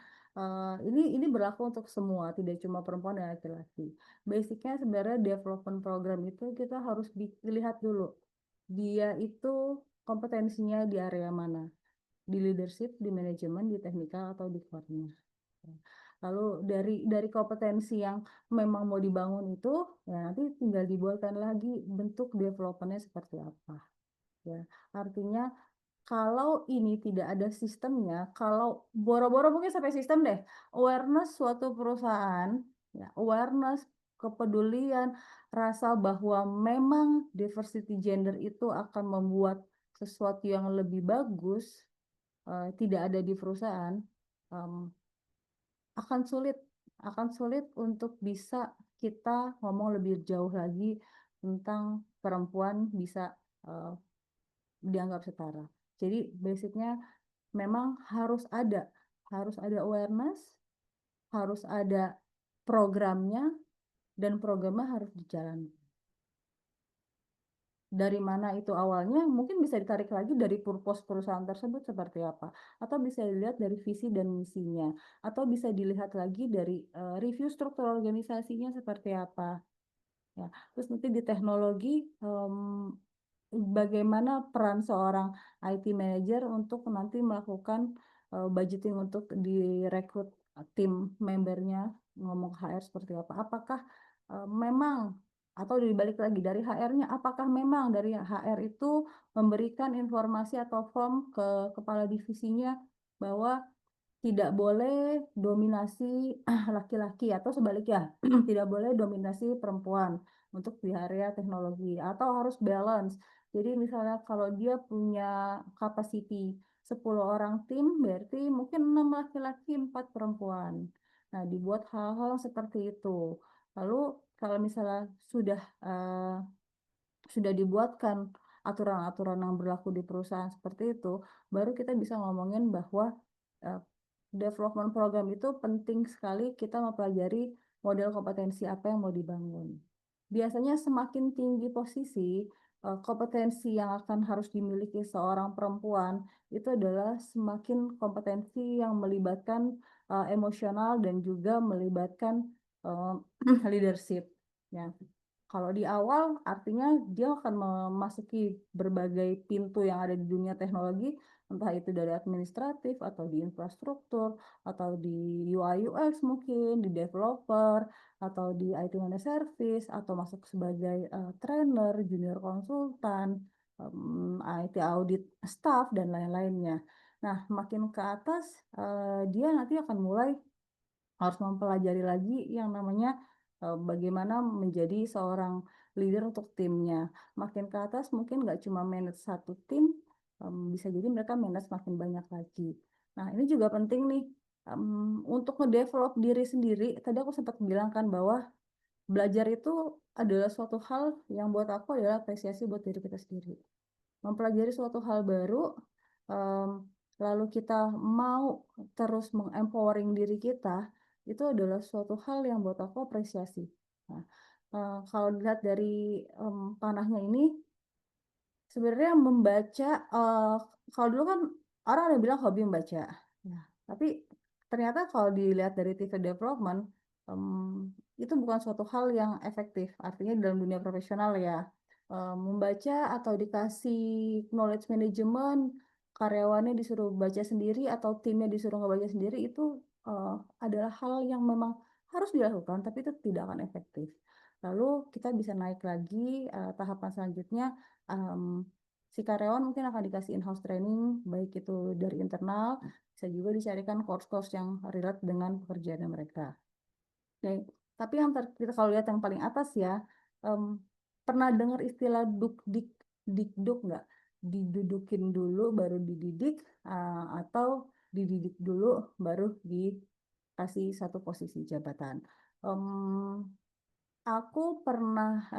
ini berlaku untuk semua, tidak cuma perempuan dan laki-laki. Basicnya sebenarnya development program itu kita harus dilihat dulu dia itu kompetensinya di area mana, di leadership, di manajemen, di teknikal, atau di core-nya. Lalu dari kompetensi yang memang mau dibangun itu ya nanti tinggal dibuatkan lagi bentuk developmentnya seperti apa ya. Artinya kalau ini tidak ada sistemnya, kalau boro-boro mungkin sampai sistem deh, awareness suatu perusahaan, ya, awareness kepedulian, rasa bahwa memang diversity gender itu akan membuat sesuatu yang lebih bagus tidak ada di perusahaan, akan sulit untuk bisa kita ngomong lebih jauh lagi tentang perempuan bisa dianggap setara. Jadi basicnya memang harus ada awareness, harus ada programnya, dan programnya harus dijalankan. Dari mana itu awalnya mungkin bisa ditarik lagi dari purpose perusahaan tersebut seperti apa, atau bisa dilihat dari visi dan misinya, atau bisa dilihat lagi dari review struktur organisasinya seperti apa. Ya, terus nanti di teknologi bagaimana peran seorang IT manager untuk nanti melakukan budgeting untuk direkrut tim membernya, ngomong HR seperti apa. Apakah memang atau dibalik lagi dari HR-nya, apakah memang dari HR itu memberikan informasi atau form ke kepala divisinya bahwa tidak boleh dominasi laki-laki atau sebaliknya tidak boleh dominasi perempuan untuk di area teknologi, atau harus balance. Jadi misalnya kalau dia punya capacity 10 orang tim, berarti mungkin 6 laki-laki 4 perempuan. Nah, dibuat hal-hal seperti itu. Lalu kalau misalnya sudah dibuatkan aturan-aturan yang berlaku di perusahaan seperti itu, baru kita bisa ngomongin bahwa development program itu penting sekali kita mempelajari model kompetensi apa yang mau dibangun. Biasanya semakin tinggi posisi, kompetensi yang akan harus dimiliki seorang perempuan itu adalah semakin kompetensi yang melibatkan emosional dan juga melibatkan leadership. Ya. Kalau di awal artinya dia akan memasuki berbagai pintu yang ada di dunia teknologi, entah itu dari administratif atau di infrastruktur atau di UI UX mungkin, di developer atau di IT managed service atau masuk sebagai trainer, junior konsultan, IT audit staff dan lain-lainnya. Nah, makin ke atas dia nanti akan mulai harus mempelajari lagi yang namanya bagaimana menjadi seorang leader untuk timnya. Makin ke atas mungkin nggak cuma manage satu tim, bisa jadi mereka manage makin banyak lagi. Nah, ini juga penting nih untuk nge-develop diri sendiri. Tadi aku sempat bilang kan bahwa belajar itu adalah suatu hal yang buat aku adalah apresiasi buat diri kita sendiri. Mempelajari suatu hal baru, lalu kita mau terus mengempowering diri kita, itu adalah suatu hal yang buat aku apresiasi. Nah, kalau dilihat dari panahnya ini, sebenarnya membaca, kalau dulu kan orang ada bilang hobi membaca. Nah, tapi ternyata kalau dilihat dari TV development, itu bukan suatu hal yang efektif. Artinya dalam dunia profesional ya, membaca atau dikasih knowledge management, karyawannya disuruh baca sendiri atau timnya disuruh ngebaca sendiri, itu adalah hal yang memang harus dilakukan, tapi itu tidak akan efektif. Lalu kita bisa naik lagi tahapan selanjutnya, si karyawan mungkin akan dikasih in-house training, baik itu dari internal, bisa juga dicarikan course-course yang relate dengan pekerjaan mereka. Oke, tapi yang kita kalau lihat yang paling atas ya, pernah dengar istilah dikduk nggak? Didudukin dulu baru dididik, atau dididik dulu baru dikasih satu posisi jabatan. Aku pernah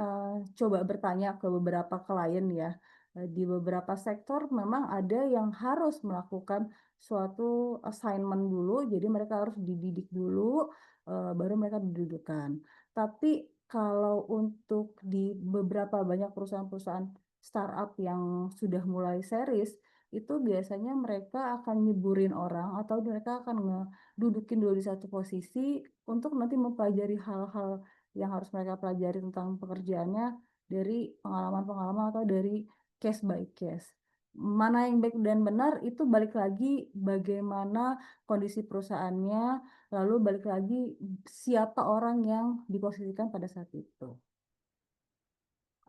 coba bertanya ke beberapa klien ya, di beberapa sektor memang ada yang harus melakukan suatu assignment dulu, jadi mereka harus dididik dulu, baru mereka didudukan. Tapi kalau untuk di beberapa banyak perusahaan-perusahaan startup yang sudah mulai series, itu biasanya mereka akan nyeburin orang atau mereka akan ngedudukin dulu di satu posisi untuk nanti mempelajari hal-hal yang harus mereka pelajari tentang pekerjaannya dari pengalaman-pengalaman atau dari case by case. Mana yang baik dan benar itu balik lagi bagaimana kondisi perusahaannya, lalu balik lagi siapa orang yang diposisikan pada saat itu.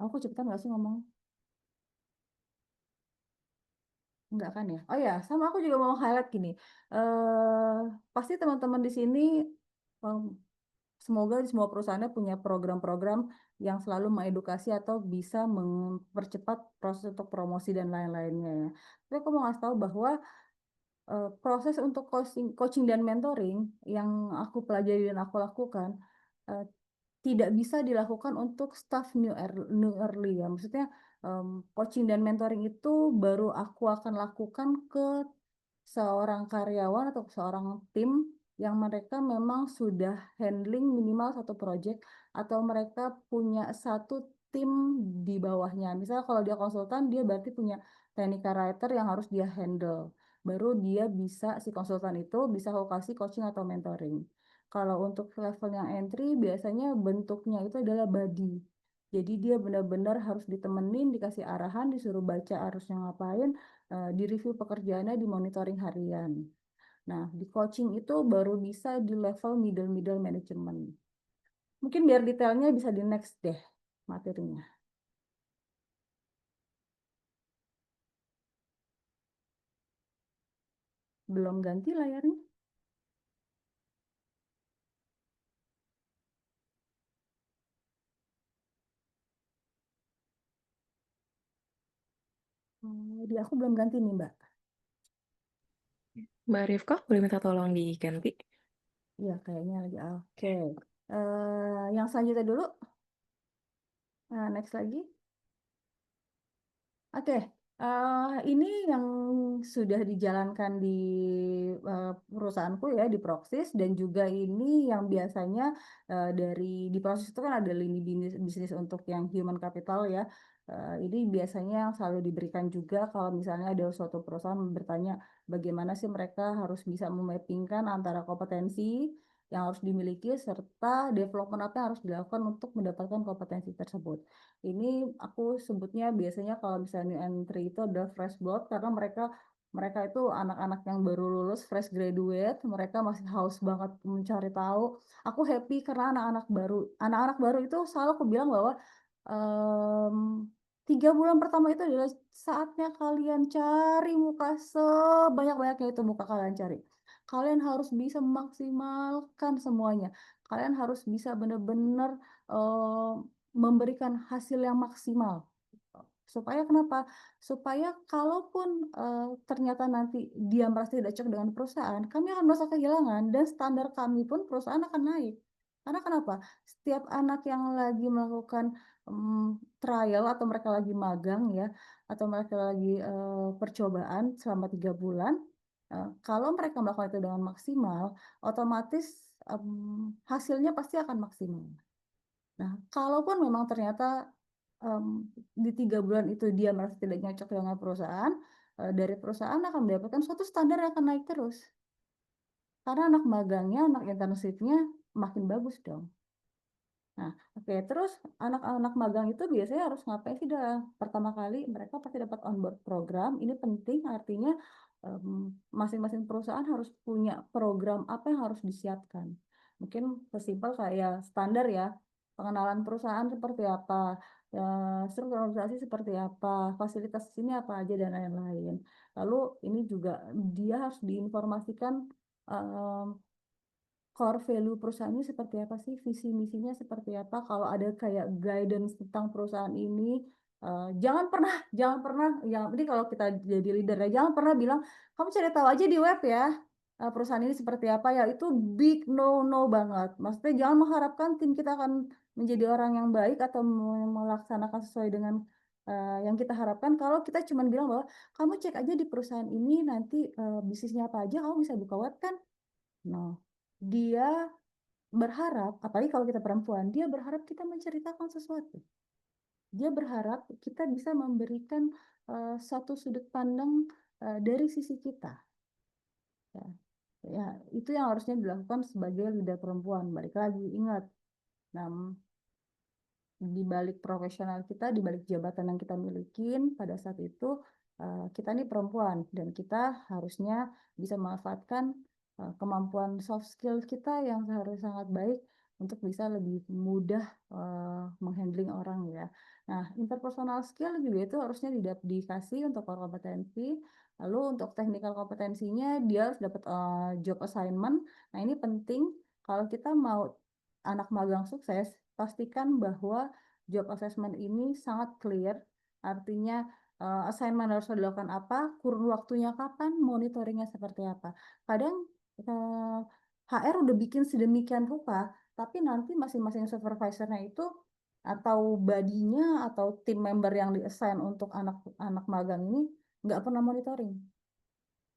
Aku cepetan nggak sih ngomong? Enggak kan ya? Oh ya, sama aku juga mau highlight gini. Pasti teman-teman di sini semoga di semua perusahaannya punya program-program yang selalu mengedukasi atau bisa mempercepat proses untuk promosi dan lain-lainnya ya. Tapi aku mau ngasih tahu bahwa proses untuk coaching dan mentoring yang aku pelajari dan aku lakukan eh, tidak bisa dilakukan untuk staff new early ya. Maksudnya coaching dan mentoring itu baru aku akan lakukan ke seorang karyawan atau seorang tim yang mereka memang sudah handling minimal satu project atau mereka punya satu tim di bawahnya. Misal kalau dia konsultan, dia berarti punya technical writer yang harus dia handle. Baru dia bisa, si konsultan itu bisa aku kasih coaching atau mentoring. Kalau untuk level yang entry, biasanya bentuknya itu adalah buddy. Jadi dia benar-benar harus ditemenin, dikasih arahan, disuruh baca harusnya ngapain, di review pekerjaannya, di monitoring harian. Nah, di coaching itu baru bisa di level middle management. Mungkin biar detailnya bisa di next deh materinya. Belum ganti layarnya. Di aku belum ganti nih, Mbak. Mbak Rifka, boleh minta tolong diganti? Iya, kayaknya lagi. Oke. Yang selanjutnya dulu. Next lagi. Oke, ini yang sudah dijalankan di perusahaanku ya, di Proxys, dan juga ini yang biasanya di Proxys itu kan ada lini bisnis untuk yang human capital ya. Ini biasanya yang selalu diberikan juga kalau misalnya ada suatu perusahaan bertanya bagaimana sih mereka harus bisa memappingkan antara kompetensi yang harus dimiliki serta development apa yang harus dilakukan untuk mendapatkan kompetensi tersebut. Ini aku sebutnya biasanya kalau misalnya new entry itu adalah fresh blood karena mereka itu anak-anak yang baru lulus fresh graduate, mereka masih haus banget mencari tahu. Aku happy karena anak-anak baru itu selalu aku bilang bahwa 3 bulan pertama itu adalah saatnya kalian cari muka sebanyak-banyaknya itu muka kalian cari. Kalian harus bisa memaksimalkan semuanya. Kalian harus bisa benar-benar memberikan hasil yang maksimal. Supaya kenapa? Supaya kalaupun ternyata nanti dia merasa tidak cocok dengan perusahaan, kami akan merasa kehilangan dan standar kami pun perusahaan akan naik. Karena kenapa? Setiap anak yang lagi melakukan trial atau mereka lagi magang ya, atau mereka lagi percobaan selama 3 bulan, kalau mereka melakukan itu dengan maksimal, otomatis hasilnya pasti akan maksimal. Nah, kalaupun memang ternyata di 3 bulan itu dia merasa tidak cocok dengan perusahaan, dari perusahaan akan mendapatkan suatu standar yang akan naik terus. Karena anak magangnya, anak internshipnya makin bagus dong. Nah, oke, terus anak-anak magang itu biasanya harus ngapain sih dalam pertama kali mereka pasti dapat onboard program. Ini penting artinya masing-masing perusahaan harus punya program apa yang harus disiapkan. Mungkin sesimpel kayak standar ya, pengenalan perusahaan seperti apa, struktur organisasi seperti apa, fasilitas sini apa aja dan lain-lain. Lalu ini juga dia harus diinformasikan core value perusahaannya seperti apa sih, visi misinya seperti apa. Kalau ada kayak guidance tentang perusahaan ini, jangan pernah, yang ini kalau kita jadi leader ya, jangan pernah bilang kamu cari tahu aja di web ya perusahaan ini seperti apa ya. Itu big no banget. Maksudnya jangan mengharapkan tim kita akan menjadi orang yang baik atau melaksanakan sesuai dengan yang kita harapkan. Kalau kita cuma bilang bahwa kamu cek aja di perusahaan ini nanti bisnisnya apa aja, kamu bisa buka web kan. No, dia berharap, apalagi kalau kita perempuan, dia berharap kita menceritakan sesuatu. Dia berharap kita bisa memberikan satu sudut pandang dari sisi kita. Ya, itu yang harusnya dilakukan sebagai leader perempuan. Balik lagi, ingat, di balik profesional kita, di balik jabatan yang kita milikin pada saat itu, kita ini perempuan dan kita harusnya bisa memanfaatkan kemampuan soft skill kita yang harus sangat baik untuk bisa lebih mudah menghandling orang ya. Nah, interpersonal skill juga itu harusnya dikasih untuk kompetensi. Lalu untuk technical kompetensinya dia harus dapat job assignment. Nah, ini penting kalau kita mau anak magang sukses, pastikan bahwa job assessment ini sangat clear, artinya assignment harus dilakukan apa, kurun waktunya kapan, monitoringnya seperti apa. Kadang HR udah bikin sedemikian rupa, tapi nanti masing-masing supervisornya itu atau badinya atau tim member yang di-assign untuk anak magang ini nggak pernah monitoring.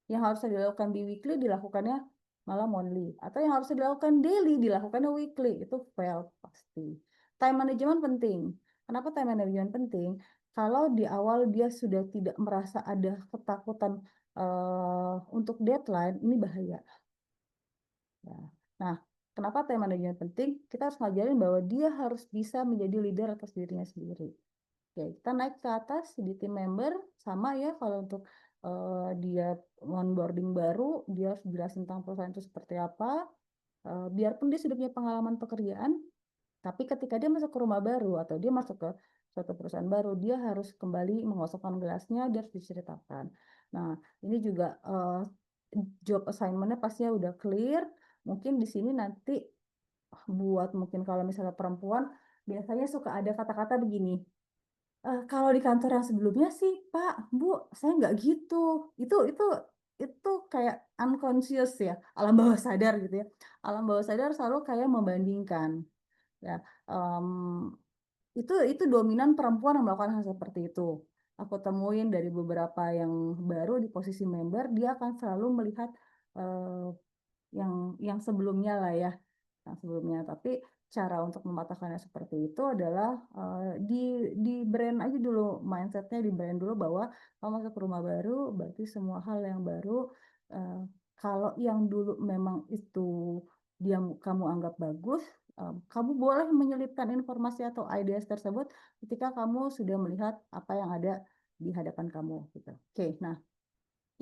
Yang harusnya dilakukan bi-weekly dilakukannya malah monthly, atau yang harusnya dilakukan daily dilakukannya weekly, itu fail pasti. Time management penting. Kenapa time management penting? Kalau di awal dia sudah tidak merasa ada ketakutan untuk deadline, ini bahaya. Ya. Nah, kenapa time management penting? Kita harus ngajarin bahwa dia harus bisa menjadi leader atas dirinya sendiri. Oke, kita naik ke atas di tim member, sama ya kalau untuk dia onboarding baru, dia harus jelasin tentang perusahaan itu seperti apa. Biarpun dia sudah punya pengalaman pekerjaan, tapi ketika dia masuk ke rumah baru atau dia masuk ke suatu perusahaan baru, dia harus kembali mengosongkan gelasnya, dia harus diceritakan. Nah, ini juga job assignment-nya pastinya udah clear. Mungkin di sini nanti buat mungkin kalau misalnya perempuan, biasanya suka ada kata-kata begini. Kalau di kantor yang sebelumnya sih, Pak, Bu, saya nggak gitu. Itu kayak unconscious ya, alam bawah sadar gitu ya. Alam bawah sadar selalu kayak membandingkan. Ya, itu dominan perempuan yang melakukan hal seperti itu. Aku temuin dari beberapa yang baru di posisi member, dia akan selalu melihat yang sebelumnya lah ya, yang sebelumnya. Tapi cara untuk mematahkannya seperti itu adalah di brand aja dulu, mindsetnya di brand dulu bahwa kamu masuk ke rumah baru, berarti semua hal yang baru. Kalau yang dulu memang itu kamu anggap bagus, kamu boleh menyelipkan informasi atau ideas tersebut ketika kamu sudah melihat apa yang ada di hadapan kamu gitu. Oke, nah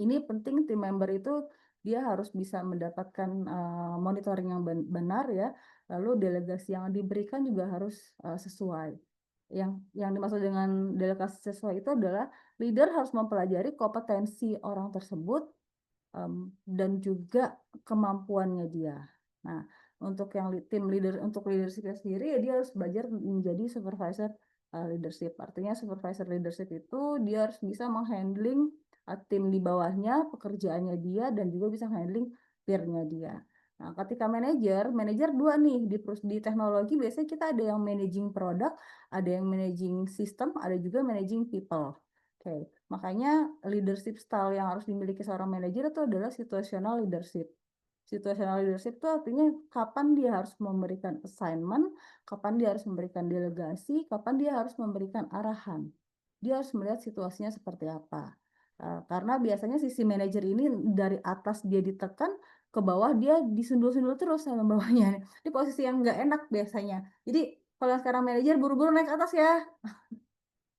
ini penting tim member itu dia harus bisa mendapatkan monitoring yang benar ya. Lalu delegasi yang diberikan juga harus sesuai. Yang dimaksud dengan delegasi sesuai itu adalah leader harus mempelajari kompetensi orang tersebut dan juga kemampuannya dia. Nah, untuk yang tim leader, untuk leadership sendiri ya dia harus belajar menjadi supervisor leadership. Artinya supervisor leadership itu dia harus bisa menghandling tim di bawahnya, pekerjaannya dia, dan juga bisa handling peer-nya dia. Nah, ketika manajer dua nih di teknologi biasanya kita ada yang managing product, ada yang managing system, ada juga managing people. Oke, makanya leadership style yang harus dimiliki seorang manajer itu adalah situational leadership. Situational leadership itu artinya kapan dia harus memberikan assignment, kapan dia harus memberikan delegasi, kapan dia harus memberikan arahan. Dia harus melihat situasinya seperti apa. Karena biasanya sisi manajer ini dari atas dia ditekan, ke bawah dia disundul-sundul terus sama bawahnya. Di posisi yang nggak enak biasanya. Jadi kalau sekarang manajer buru-buru naik ke atas ya.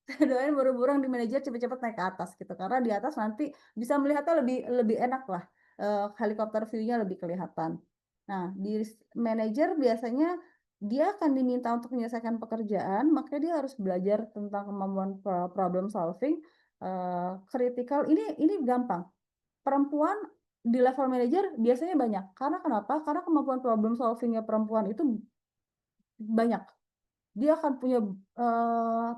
Saya doain buru-buru di manajer cepet-cepet naik ke atas gitu. Karena di atas nanti bisa melihatnya lebih enak lah. Helikopter view-nya lebih kelihatan. Nah, di manajer biasanya dia akan diminta untuk menyelesaikan pekerjaan, makanya dia harus belajar tentang kemampuan problem solving, critical. Ini gampang. Perempuan di level manajer biasanya banyak. Karena kenapa? Karena kemampuan problem solvingnya perempuan itu banyak. Dia akan punya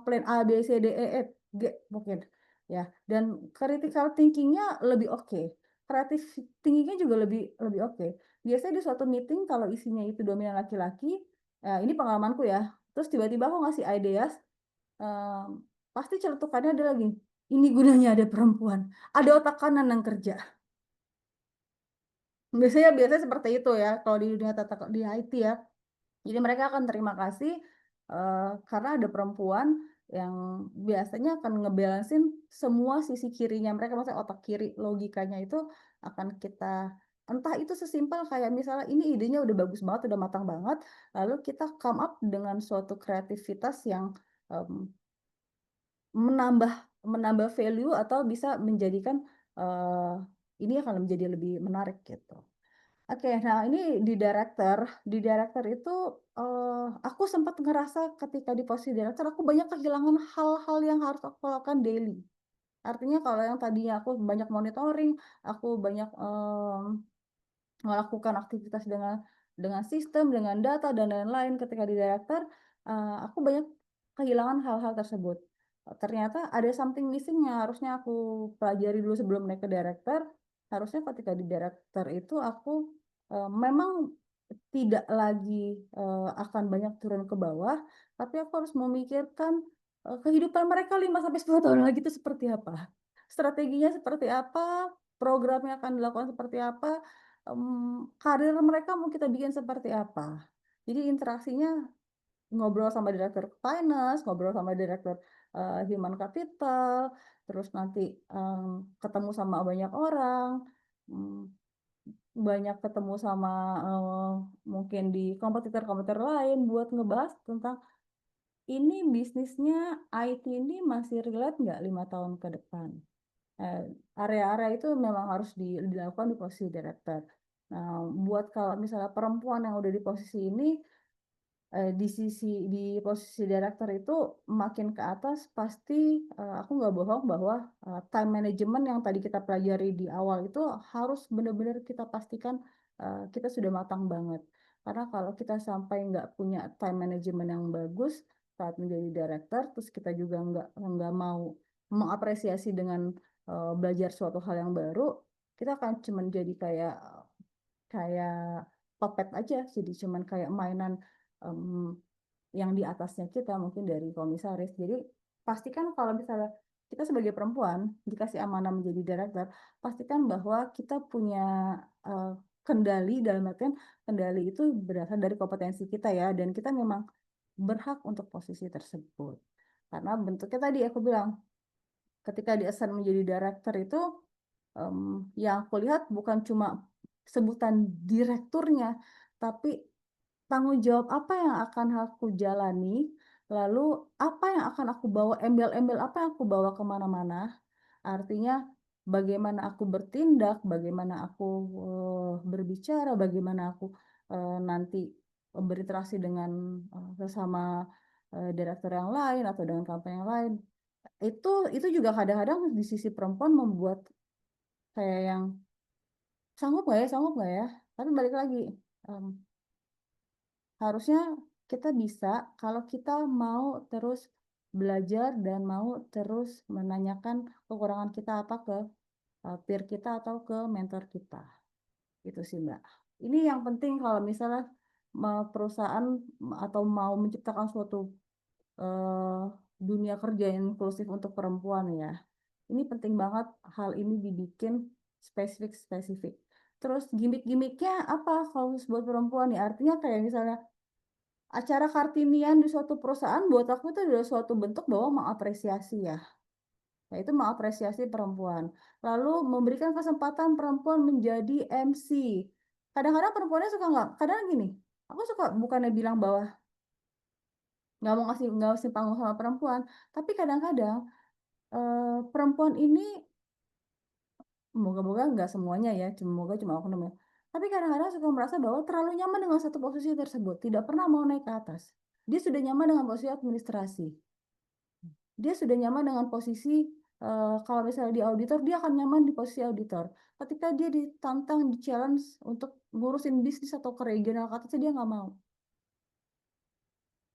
plan A, B, C, D, E, F, G mungkin ya. Dan critical thinking-nya lebih oke. Creative thinking-nya juga lebih oke. Biasanya di suatu meeting kalau isinya itu dominan laki-laki, ini pengalamanku ya. Terus tiba-tiba aku ngasih ideas, pasti celetukannya ada lagi. Ini gunanya ada perempuan, ada otak kanan yang kerja. Biasanya seperti itu ya kalau di dunia di IT ya. Jadi mereka akan terima kasih karena ada perempuan yang biasanya akan ngebalancein semua sisi kirinya mereka, maksudnya otak kiri logikanya itu akan kita, entah itu sesimpel kayak misalnya ini idenya udah bagus banget, udah matang banget, lalu kita come up dengan suatu kreativitas yang menambah value atau bisa menjadikan ini akan menjadi lebih menarik gitu. Oke, nah ini di director itu aku sempat ngerasa ketika di posisi director aku banyak kehilangan hal-hal yang harus aku lakukan daily. Artinya kalau yang tadinya aku banyak monitoring, aku banyak melakukan aktivitas dengan dengan sistem, dengan data dan lain-lain. Ketika di director, aku banyak kehilangan hal-hal tersebut. Ternyata ada something missing yang harusnya aku pelajari dulu sebelum naik ke director. Harusnya ketika di director itu aku memang tidak lagi akan banyak turun ke bawah, tapi aku harus memikirkan kehidupan mereka 5 sampai 10 tahun lagi itu seperti apa. Strateginya seperti apa, programnya akan dilakukan seperti apa, karir mereka mau kita bikin seperti apa. Jadi interaksinya ngobrol sama direktur finance, ngobrol sama direktur human capital, terus nanti ketemu sama banyak orang, banyak ketemu sama mungkin di kompetitor-kompetitor lain buat ngebahas tentang ini bisnisnya IT ini masih relate nggak 5 tahun ke depan. Area-area itu memang harus dilakukan di posisi director. Nah, buat kalau misalnya perempuan yang udah di posisi ini, di posisi director itu makin ke atas pasti aku nggak bohong bahwa time management yang tadi kita pelajari di awal itu harus benar-benar kita pastikan kita sudah matang banget. Karena kalau kita sampai nggak punya time management yang bagus saat menjadi director, terus kita juga nggak mau mengapresiasi dengan belajar suatu hal yang baru, kita akan cuman jadi kayak puppet aja, jadi cuman kayak mainan yang di atasnya kita, mungkin dari komisaris. Jadi pastikan kalau misalnya kita sebagai perempuan dikasih amanah menjadi director, pastikan bahwa kita punya kendali, dalam artian kendali itu berasal dari kompetensi kita ya, dan kita memang berhak untuk posisi tersebut. Karena bentuknya tadi aku bilang, ketika di-assign menjadi director itu, yang aku lihat bukan cuma sebutan direkturnya, tapi tanggung jawab apa yang akan aku jalani, lalu apa yang akan aku bawa, embel-embel apa yang aku bawa kemana-mana. Artinya bagaimana aku bertindak, bagaimana aku berbicara, bagaimana aku nanti berinteraksi dengan sesama direktur yang lain atau dengan company yang lain. Itu juga kadang-kadang di sisi perempuan membuat kayak yang sanggup nggak ya. Tapi balik lagi, harusnya kita bisa kalau kita mau terus belajar dan mau terus menanyakan kekurangan kita apa ke peer kita atau ke mentor kita. Itu sih Mbak. Ini yang penting kalau misalnya perusahaan atau mau menciptakan suatu dunia kerja yang inklusif untuk perempuan ya. Ini penting banget hal ini dibikin spesifik. Terus gimmick-gimmicknya apa kalau buat perempuan ya? Artinya kayak misalnya acara Kartinian di suatu perusahaan buat aku itu adalah suatu bentuk bahwa mengapresiasi ya. Yaitu mengapresiasi perempuan. Lalu memberikan kesempatan perempuan menjadi MC. Kadang-kadang perempuannya suka nggak, kadang gini, aku suka bukannya bilang bahwa nggak mau ngasih panggung sama perempuan, tapi kadang-kadang perempuan ini, moga-moga nggak semuanya ya, semoga cuma oknum ya. Tapi kadang-kadang suka merasa bahwa terlalu nyaman dengan satu posisi tersebut, tidak pernah mau naik ke atas. Dia sudah nyaman dengan posisi administrasi. Dia sudah nyaman dengan posisi, kalau misalnya di auditor, dia akan nyaman di posisi auditor. Ketika dia ditantang, di-challenge untuk ngurusin bisnis atau ke regional ke atasnya, dia nggak mau.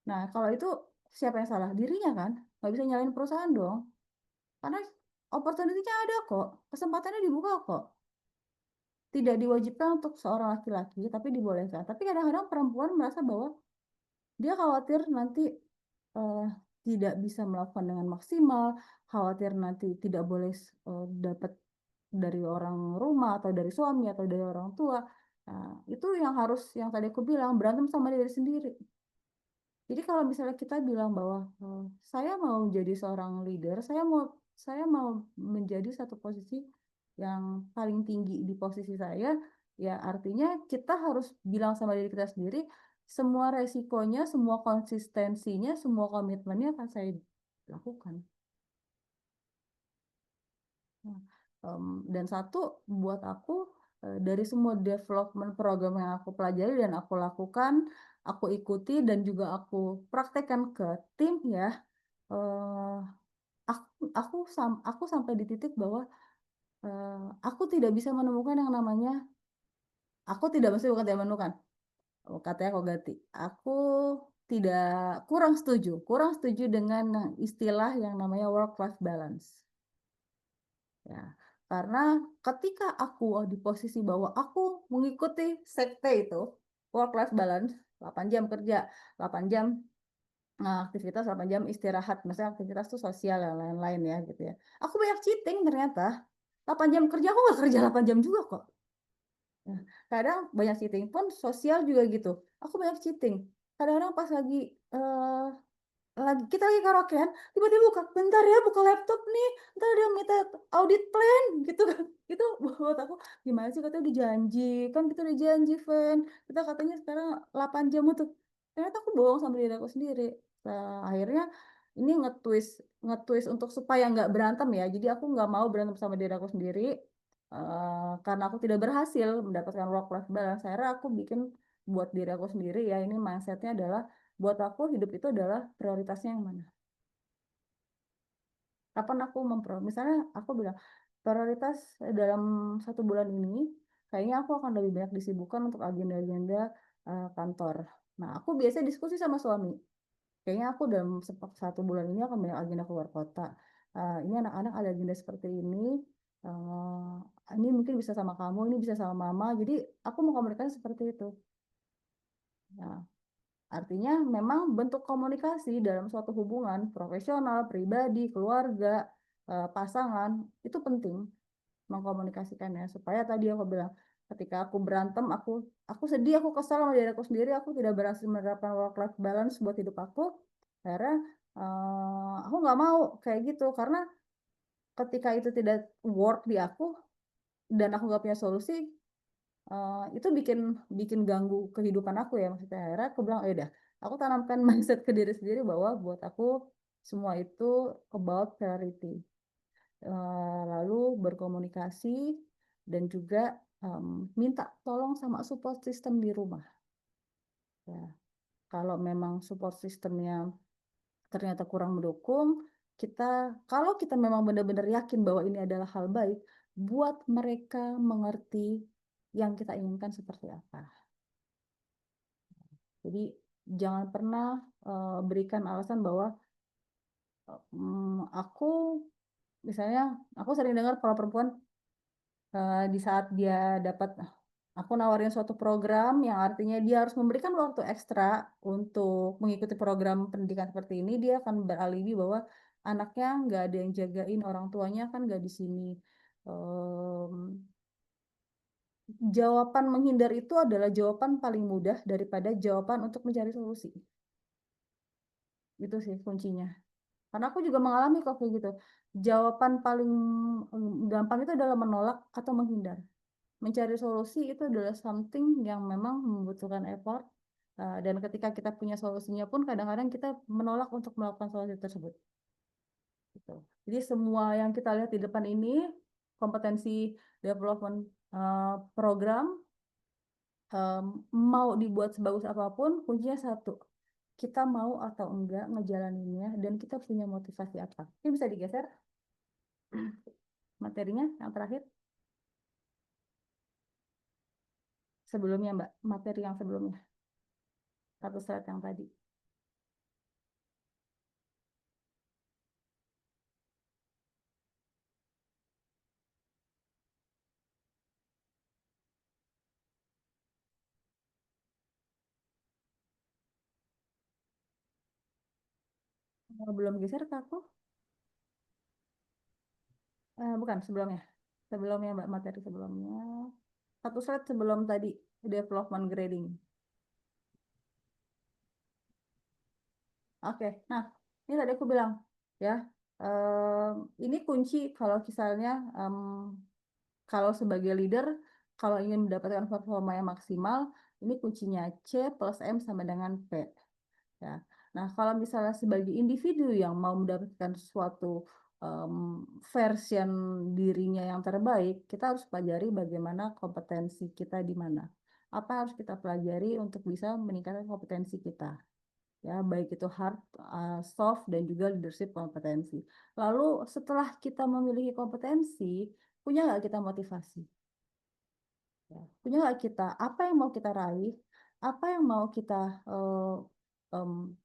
Nah, kalau itu siapa yang salah? Dirinya kan? Nggak bisa nyalain perusahaan dong. Karena opportunity-nya ada kok, kesempatannya dibuka kok. Tidak diwajibkan untuk seorang laki-laki, tapi dibolehkan. Tapi kadang-kadang perempuan merasa bahwa dia khawatir nanti tidak bisa melakukan dengan maksimal, khawatir nanti tidak boleh dapat dari orang rumah atau dari suami atau dari orang tua. Nah, itu yang tadi aku bilang, berantem sama diri sendiri. Jadi kalau misalnya kita bilang bahwa saya mau jadi seorang leader, saya mau menjadi satu posisi yang paling tinggi di posisi saya, ya artinya kita harus bilang sama diri kita sendiri, semua resikonya, semua konsistensinya, semua komitmennya akan saya lakukan. Nah, dan satu buat aku, dari semua development program yang aku pelajari dan aku lakukan, aku ikuti dan juga aku praktekkan ke tim ya, aku sampai di titik bahwa aku tidak bisa menemukan yang namanya, aku tidak bisa bukan tidak menemukan. Katanya kok ganti. Aku tidak kurang setuju dengan istilah yang namanya work-life balance. Ya, karena ketika aku di posisi bahwa aku mengikuti sekte itu, work-life balance, 8 jam kerja, 8 jam aktivitas, 8 jam istirahat, misalnya aktivitas tuh sosial dan lain-lain ya gitu ya. Aku banyak cheating ternyata. 8 jam kerja aku nggak kerja 8 jam juga kok. Nah, kadang banyak cheating pun sosial juga gitu. Aku banyak cheating. Kadang-kadang pas kita lagi karaokean, tiba-tiba bentar ya buka laptop nih, ntar dia minta audit plan gitu kan. Itu buat aku gimana sih, katanya udah janji, kan kita udah janji, Ven. Kita katanya sekarang 8 jam untuk. Ternyata aku bohong sama diri aku sendiri. Nah, akhirnya ini nge-twist untuk supaya nggak berantem ya. Jadi aku nggak mau berantem sama diri aku sendiri. Karena aku tidak berhasil mendapatkan work-life balance. Akhirnya aku bikin buat diri aku sendiri ya. Ini mindsetnya adalah buat aku hidup itu adalah prioritasnya yang mana. Kapan aku misalnya aku bilang prioritas dalam 1 bulan ini, kayaknya aku akan lebih banyak disibukkan untuk agenda-agenda kantor. Nah, aku biasanya diskusi sama suami. Kayaknya aku dalam 1 bulan ini akan banyak agenda keluar kota. Ini anak-anak ada agenda seperti ini. Ini mungkin bisa sama kamu, ini bisa sama mama. Jadi aku mau komunikasi seperti itu. Nah, artinya memang bentuk komunikasi dalam suatu hubungan profesional, pribadi, keluarga, pasangan itu penting mengkomunikasikannya supaya tadi aku bilang ketika aku berantem, aku sedih, aku kesal sama diri aku sendiri, aku tidak berhasil menerapkan work life balance buat hidup aku. Akhirnya aku nggak mau kayak gitu karena ketika itu tidak work di aku dan aku nggak punya solusi, itu bikin ganggu kehidupan aku ya, maksudnya. Akhirnya aku bilang, udah, aku tanamkan mindset ke diri sendiri bahwa buat aku semua itu about priority. Lalu berkomunikasi dan juga minta tolong sama support system di rumah. Ya, kalau memang support systemnya ternyata kurang mendukung, kalau kita memang benar-benar yakin bahwa ini adalah hal baik, buat mereka mengerti yang kita inginkan seperti apa. Jadi jangan pernah berikan alasan bahwa aku sering dengar kalau perempuan di saat dia dapat, aku nawarin suatu program yang artinya dia harus memberikan waktu ekstra untuk mengikuti program pendidikan seperti ini, dia akan beralibi bahwa anaknya nggak ada yang jagain, orang tuanya kan nggak di sini. Jawaban menghindar itu adalah jawaban paling mudah daripada jawaban untuk mencari solusi. Itu sih kuncinya. Karena aku juga mengalami kok kayak gitu. Jawaban paling gampang itu adalah menolak atau menghindar. Mencari solusi itu adalah something yang memang membutuhkan effort. Dan ketika kita punya solusinya pun kadang-kadang kita menolak untuk melakukan solusi tersebut. Gitu. Jadi semua yang kita lihat di depan ini, kompetensi development program, mau dibuat sebagus apapun, kuncinya satu. Kita mau atau enggak ngejalaninnya dan kita punya motivasi apa. Ini bisa digeser materinya yang terakhir. Sebelumnya, Mbak, materi yang sebelumnya. 1 slide yang tadi. Belum geser ke aku? Bukan, sebelumnya. Sebelumnya, Mbak, materi sebelumnya. 1 slide sebelum tadi, development grading. Oke, nah, ini tadi aku bilang, ya, ini kunci kalau misalnya, kalau sebagai leader, kalau ingin mendapatkan performa yang maksimal, ini kuncinya C plus M sama dengan P. Ya. Nah, kalau misalnya sebagai individu yang mau mendapatkan suatu version dirinya yang terbaik, kita harus pelajari bagaimana kompetensi kita di mana. Apa yang harus kita pelajari untuk bisa meningkatkan kompetensi kita. Ya, baik itu hard, soft, dan juga leadership kompetensi. Lalu setelah kita memiliki kompetensi, punya nggak kita motivasi? Ya, punya nggak kita apa yang mau kita raih, apa yang mau kita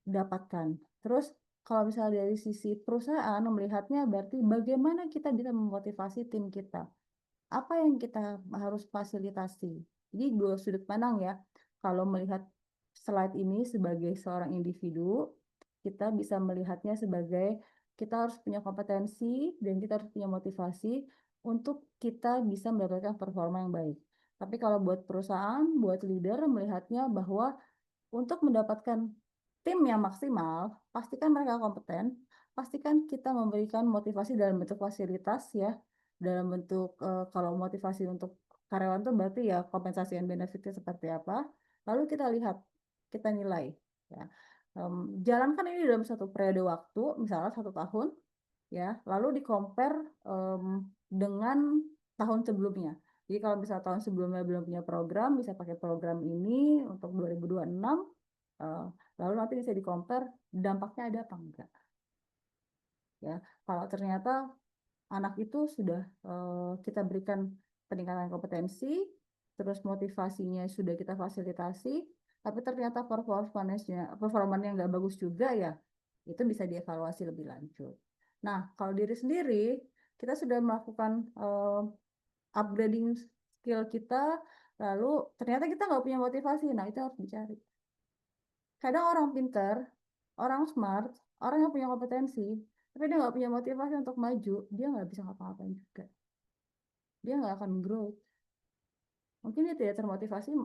dapatkan. Terus kalau misalnya dari sisi perusahaan melihatnya berarti bagaimana kita bisa memotivasi tim kita. Apa yang kita harus fasilitasi. Jadi dua sudut pandang ya. Kalau melihat slide ini sebagai seorang individu, kita bisa melihatnya sebagai kita harus punya kompetensi dan kita harus punya motivasi untuk kita bisa mendapatkan performa yang baik. Tapi kalau buat perusahaan, buat leader melihatnya bahwa untuk mendapatkan tim yang maksimal, pastikan mereka kompeten, pastikan kita memberikan motivasi dalam bentuk fasilitas ya, dalam bentuk kalau motivasi untuk karyawan itu berarti ya kompensasi dan benefitnya seperti apa, lalu kita lihat, kita nilai ya. Jalankan ini dalam satu periode waktu, misalnya 1 tahun ya, lalu di-compare dengan tahun sebelumnya. Jadi kalau misalnya tahun sebelumnya belum punya program, bisa pakai program ini untuk 2026. Lalu nanti bisa di-compare dampaknya ada apa enggak. Ya, kalau ternyata anak itu sudah kita berikan peningkatan kompetensi, terus motivasinya sudah kita fasilitasi, tapi ternyata performanya nggak bagus juga ya, itu bisa dievaluasi lebih lanjut. Nah, kalau diri sendiri, kita sudah melakukan upgrading skill kita, lalu ternyata kita nggak punya motivasi, nah itu harus dicari. Kadang orang pintar, orang smart, orang yang punya kompetensi, tapi dia nggak punya motivasi untuk maju, dia nggak bisa ngapa-ngapain juga. Dia nggak akan grow. Mungkin dia tidak termotivasi,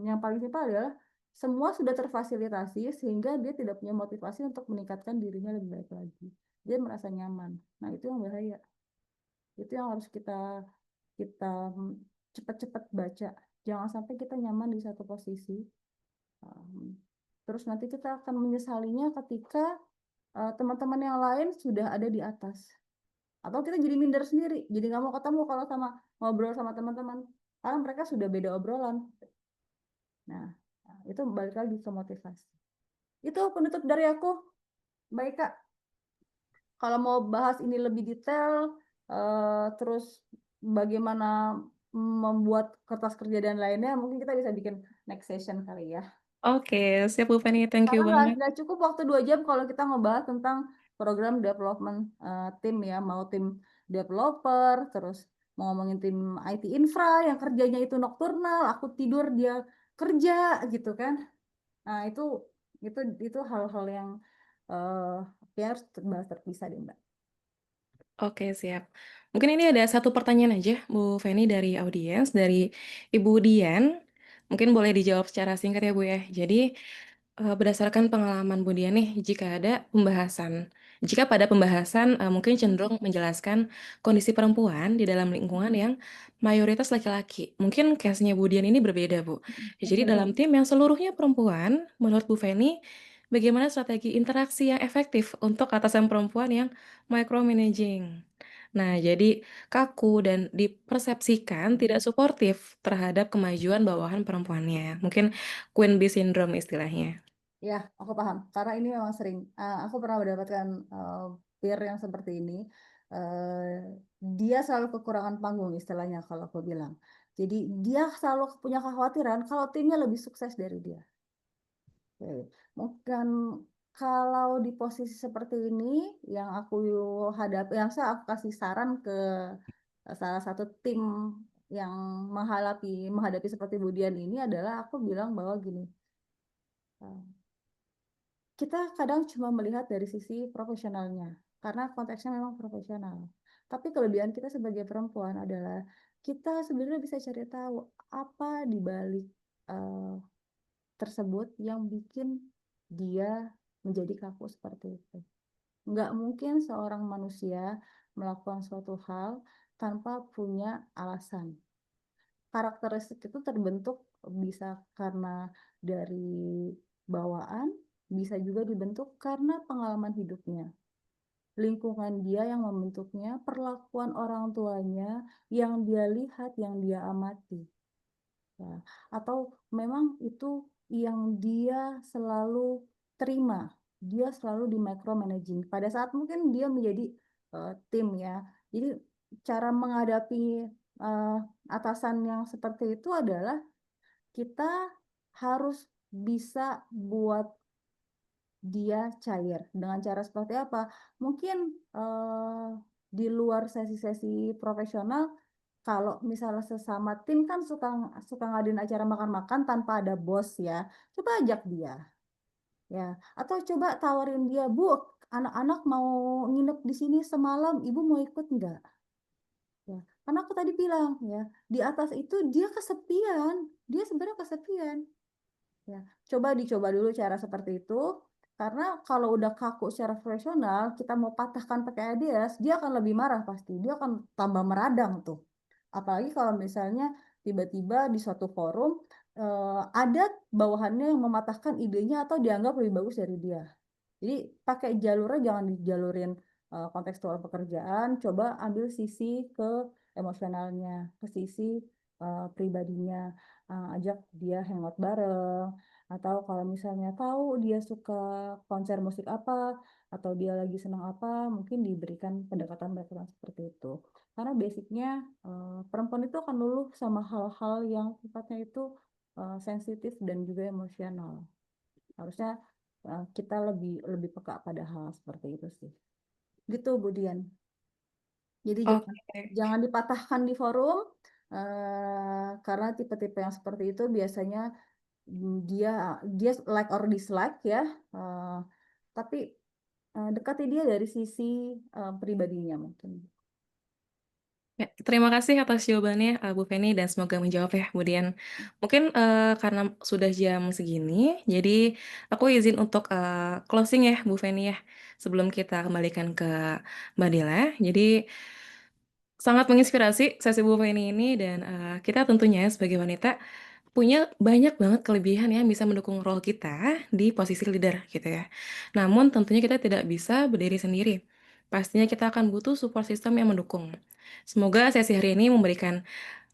yang paling simpel adalah semua sudah terfasilitasi sehingga dia tidak punya motivasi untuk meningkatkan dirinya lebih baik lagi. Dia merasa nyaman. Nah, itu yang bahaya. Itu yang harus kita cepat-cepat baca. Jangan sampai kita nyaman di satu posisi. Terus nanti kita akan menyesalinya ketika teman-teman yang lain sudah ada di atas. Atau kita jadi minder sendiri. Jadi nggak mau ketemu kalau ngobrol sama teman-teman. Karena mereka sudah beda obrolan. Nah, itu balik lagi ke motivasi. Itu penutup dari aku. Baik, Kak. Kalau mau bahas ini lebih detail, terus bagaimana membuat kertas kerja dan lainnya, mungkin kita bisa bikin next session kali ya. Oke, siap Bu Feni, thank you Karena banget. nggak cukup waktu 2 jam kalau kita ngebahas tentang program development tim ya, mau tim developer, terus mau ngomongin tim IT infra yang kerjanya itu nokturnal, aku tidur dia kerja gitu kan. Nah itu hal-hal yang harus bahas terpisah deh Mbak. Oke, siap. Mungkin ini ada satu pertanyaan aja, Bu Feni, dari audiens, dari Ibu Dian. Mungkin boleh dijawab secara singkat ya, Bu ya. Jadi, berdasarkan pengalaman Bu Dian nih, jika pada pembahasan mungkin cenderung menjelaskan kondisi perempuan di dalam lingkungan yang mayoritas laki-laki. Mungkin case-nya Bu Dian ini berbeda, Bu. Jadi dalam tim yang seluruhnya perempuan, menurut Bu Feni, bagaimana strategi interaksi yang efektif untuk atasan perempuan yang micromanaging? Nah, jadi kaku dan dipersepsikan tidak suportif terhadap kemajuan bawahan perempuannya. Mungkin Queen Bee Syndrome istilahnya. Ya, aku paham. Karena ini memang sering. Aku pernah mendapatkan peer yang seperti ini. Dia selalu kekurangan panggung istilahnya kalau aku bilang. Jadi dia selalu punya kekhawatiran kalau timnya lebih sukses dari dia. Oke. Mungkin kalau di posisi seperti ini yang aku hadapi, yang aku kasih saran ke salah satu tim yang menghadapi seperti Budian ini adalah aku bilang bahwa gini, kita kadang cuma melihat dari sisi profesionalnya karena konteksnya memang profesional. Tapi kelebihan kita sebagai perempuan adalah kita sebenarnya bisa cari tahu apa di balik tersebut yang bikin dia menjadi kaku seperti itu. Nggak mungkin seorang manusia melakukan suatu hal tanpa punya alasan. Karakteristik itu terbentuk bisa karena dari bawaan, bisa juga dibentuk karena pengalaman hidupnya. Lingkungan dia yang membentuknya, perlakuan orang tuanya yang dia lihat, yang dia amati. Ya. Atau memang itu yang dia selalu terima, dia selalu di micromanaging. Pada saat mungkin dia menjadi tim ya. Jadi cara menghadapi atasan yang seperti itu adalah kita harus bisa buat dia cair. Dengan cara seperti apa? Mungkin di luar sesi-sesi profesional, kalau misalnya sesama tim kan suka ngadain acara makan-makan tanpa ada bos ya. Coba ajak dia, ya. Atau coba tawarin dia, Bu, anak-anak mau nginep di sini semalam, Ibu mau ikut nggak? Ya, karena aku tadi bilang ya, di atas itu dia kesepian, dia sebenarnya kesepian. Ya, dicoba dulu cara seperti itu, karena kalau udah kaku secara profesional, kita mau patahkan pakai ADS, dia akan lebih marah pasti, dia akan tambah meradang tuh. Apalagi kalau misalnya tiba-tiba di suatu forum ada bawahannya yang mematahkan idenya atau dianggap lebih bagus dari dia. Jadi pakai jalurnya jangan dijalurin kontekstual pekerjaan, coba ambil sisi ke emosionalnya, ke sisi pribadinya. Ajak dia hangout bareng, atau kalau misalnya tahu dia suka konser musik apa, atau dia lagi senang apa, mungkin diberikan pendekatan-pendekatan seperti itu. Karena basicnya perempuan itu akan luluh sama hal-hal yang sifatnya itu sensitif dan juga emosional. Harusnya kita lebih lebih peka pada hal seperti itu sih. Gitu, Bu Dian. Jadi Oke. jangan dipatahkan di forum karena tipe-tipe yang seperti itu biasanya dia dia like or dislike ya. Tapi dekati dia dari sisi pribadinya mungkin. Ya, terima kasih atas jawabannya, Bu Feni, dan semoga menjawab ya, Bu Dian. Mungkin karena sudah jam segini, jadi aku izin untuk closing ya, Bu Feni ya, sebelum kita kembalikan ke Mbak Dila. Jadi sangat menginspirasi sesi Bu Feni ini, dan kita tentunya sebagai wanita punya banyak banget kelebihan yang bisa mendukung role kita di posisi leader gitu ya. Namun tentunya kita tidak bisa berdiri sendiri. Pastinya kita akan butuh support system yang mendukung. Semoga sesi hari ini memberikan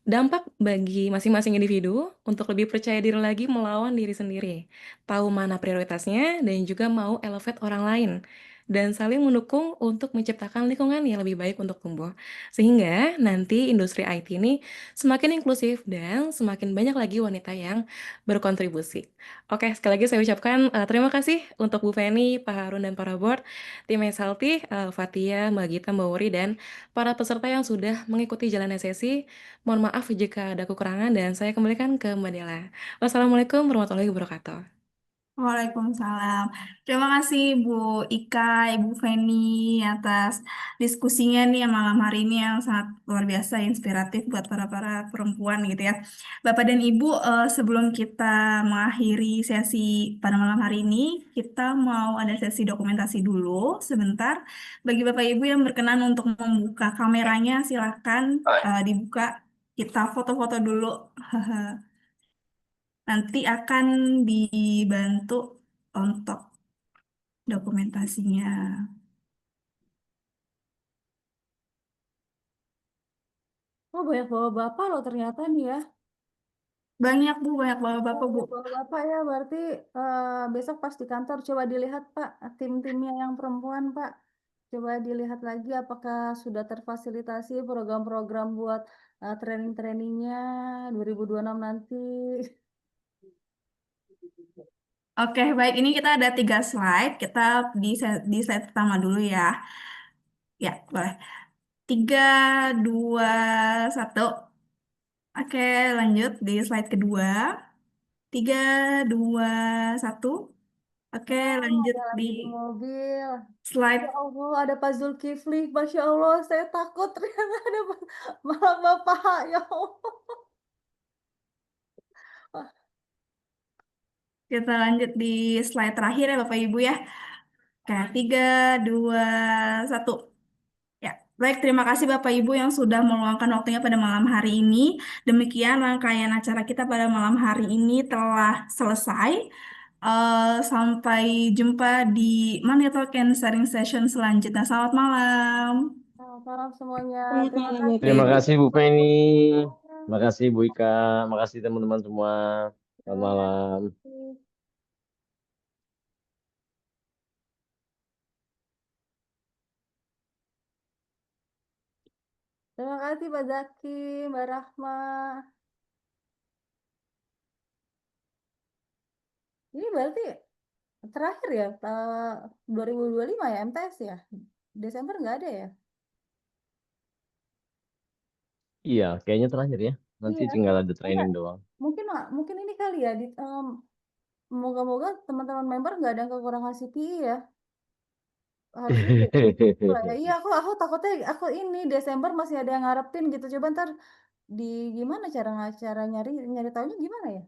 dampak bagi masing-masing individu untuk lebih percaya diri lagi melawan diri sendiri, tahu mana prioritasnya, dan juga mau elevate orang lain, dan saling mendukung untuk menciptakan lingkungan yang lebih baik untuk tumbuh. Sehingga nanti industri IT ini semakin inklusif dan semakin banyak lagi wanita yang berkontribusi. Oke, sekali lagi saya ucapkan terima kasih untuk Bu Feni, Pak Harun, dan para board, tim Salty, Fatia, Mbak Gita, Mbak Wuri, dan para peserta yang sudah mengikuti jalannya sesi. Mohon maaf jika ada kekurangan dan saya kembalikan ke Mbak Dela. Wassalamualaikum warahmatullahi wabarakatuh. Waalaikumsalam. Terima kasih Bu Ika, Ibu Feni atas diskusinya nih yang malam hari ini yang sangat luar biasa inspiratif buat para perempuan gitu ya. Bapak dan Ibu, sebelum kita mengakhiri sesi pada malam hari ini, kita mau ada sesi dokumentasi dulu sebentar. Bagi Bapak Ibu yang berkenan untuk membuka kameranya, silakan dibuka. Kita foto-foto dulu. Nanti akan dibantu untuk dokumentasinya. Oh, banyak bapak-bapak loh ternyata nih ya. Banyak Bu, banyak bapak-bapak Bu. Bapak ya, berarti besok pas di kantor coba dilihat Pak, tim-timnya yang perempuan Pak. Coba dilihat lagi apakah sudah terfasilitasi program-program buat training-trainingnya 2026 nanti. Oke, baik. Ini kita ada 3 slide. Kita di slide pertama dulu ya. Ya, boleh. 3, 2, 1. Oke, lanjut di slide kedua. 3, 2, 1. Oke, lanjut Ada di lagi di mobil. Ya slide. Allah, ada Pak Zulkifli. Masya Allah, saya takut ternyata ada malah Bapak. Ya Allah. Kita lanjut di slide terakhir ya Bapak Ibu ya. Oke, 3, 2, 1. Ya, baik. Terima kasih Bapak Ibu yang sudah meluangkan waktunya pada malam hari ini. Demikian rangkaian acara kita pada malam hari ini telah selesai. Sampai jumpa di Money Talk and Sharing Session selanjutnya. Selamat malam. Salam semuanya. Selamat Terima malam, kasih. Bapak Terima Ibu. kasih Bu Feni. Terima kasih Bu Ika. Terima kasih teman-teman semua. Selamat malam. Terima kasih Pak Zaki, Mbak Rahma. Ini berarti terakhir ya, 2025 ya MTS ya? Desember nggak ada ya? Iya, kayaknya terakhir ya. Nanti Iya. tinggal ada Enggak, training doang. mungkin ini kali ya, moga-moga teman-teman member nggak ada yang kekurangan CPI ya. Harusnya lah ya. Iya, aku takutnya aku ini Desember masih ada yang ngarepin gitu. Coba ntar di gimana cara nyari tahunya gimana ya?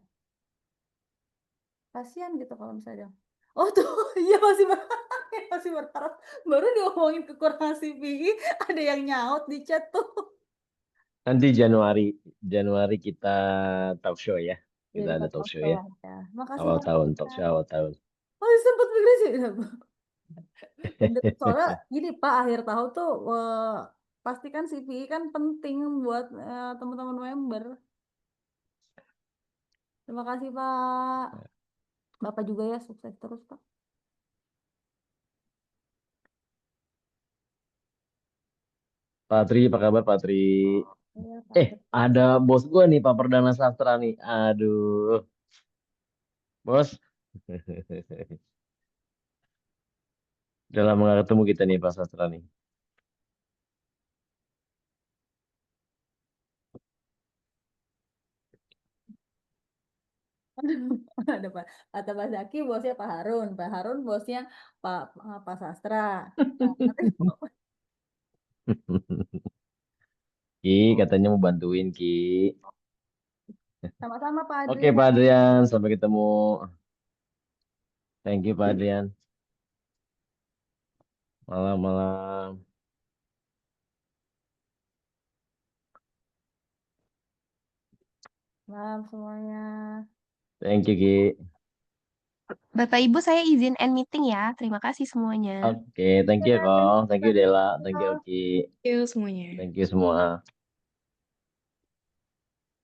Kasihan gitu kalau misalnya. Oh tuh, iya masih berharap. Baru diomongin kekurangan CPI, ada yang nyaut di chat tuh. Nanti Januari kita talk show ya. Ya Kita ada kita talk show foto ya. ya. Makasih Awal tahun, talk banyak. show awal tahun. Oh, sempat begitu sih. Bener, soalnya gini Pak, akhir tahun tuh pastikan CPI kan penting buat teman-teman member. Terima kasih Pak. Bapak juga ya sukses terus Pak. Patri, apa kabar Patri? Iya, Pak. Ada bos gue nih, Pak Perdana Sastra nih. Aduh, bos. Udah lama gak ketemu kita nih, Pak Sastra nih. Ada Pak. Kata Pak Zaki bosnya Pak Harun. Pak Harun bosnya Pak Sastra. Nah, nanti Ki, katanya mau bantuin Ki. sama-sama Pak Oke, Adrian. Pak Adrian, sampai ketemu. Thank you, Pak Adrian. Malam-malam. Malam semuanya. Thank you, Ki. Bapak Ibu saya izin end meeting ya. Terima kasih semuanya. Oke, thank you, Kong. Thank you, Dela. Thank you, Ki. Thank you semuanya. Thank you semua.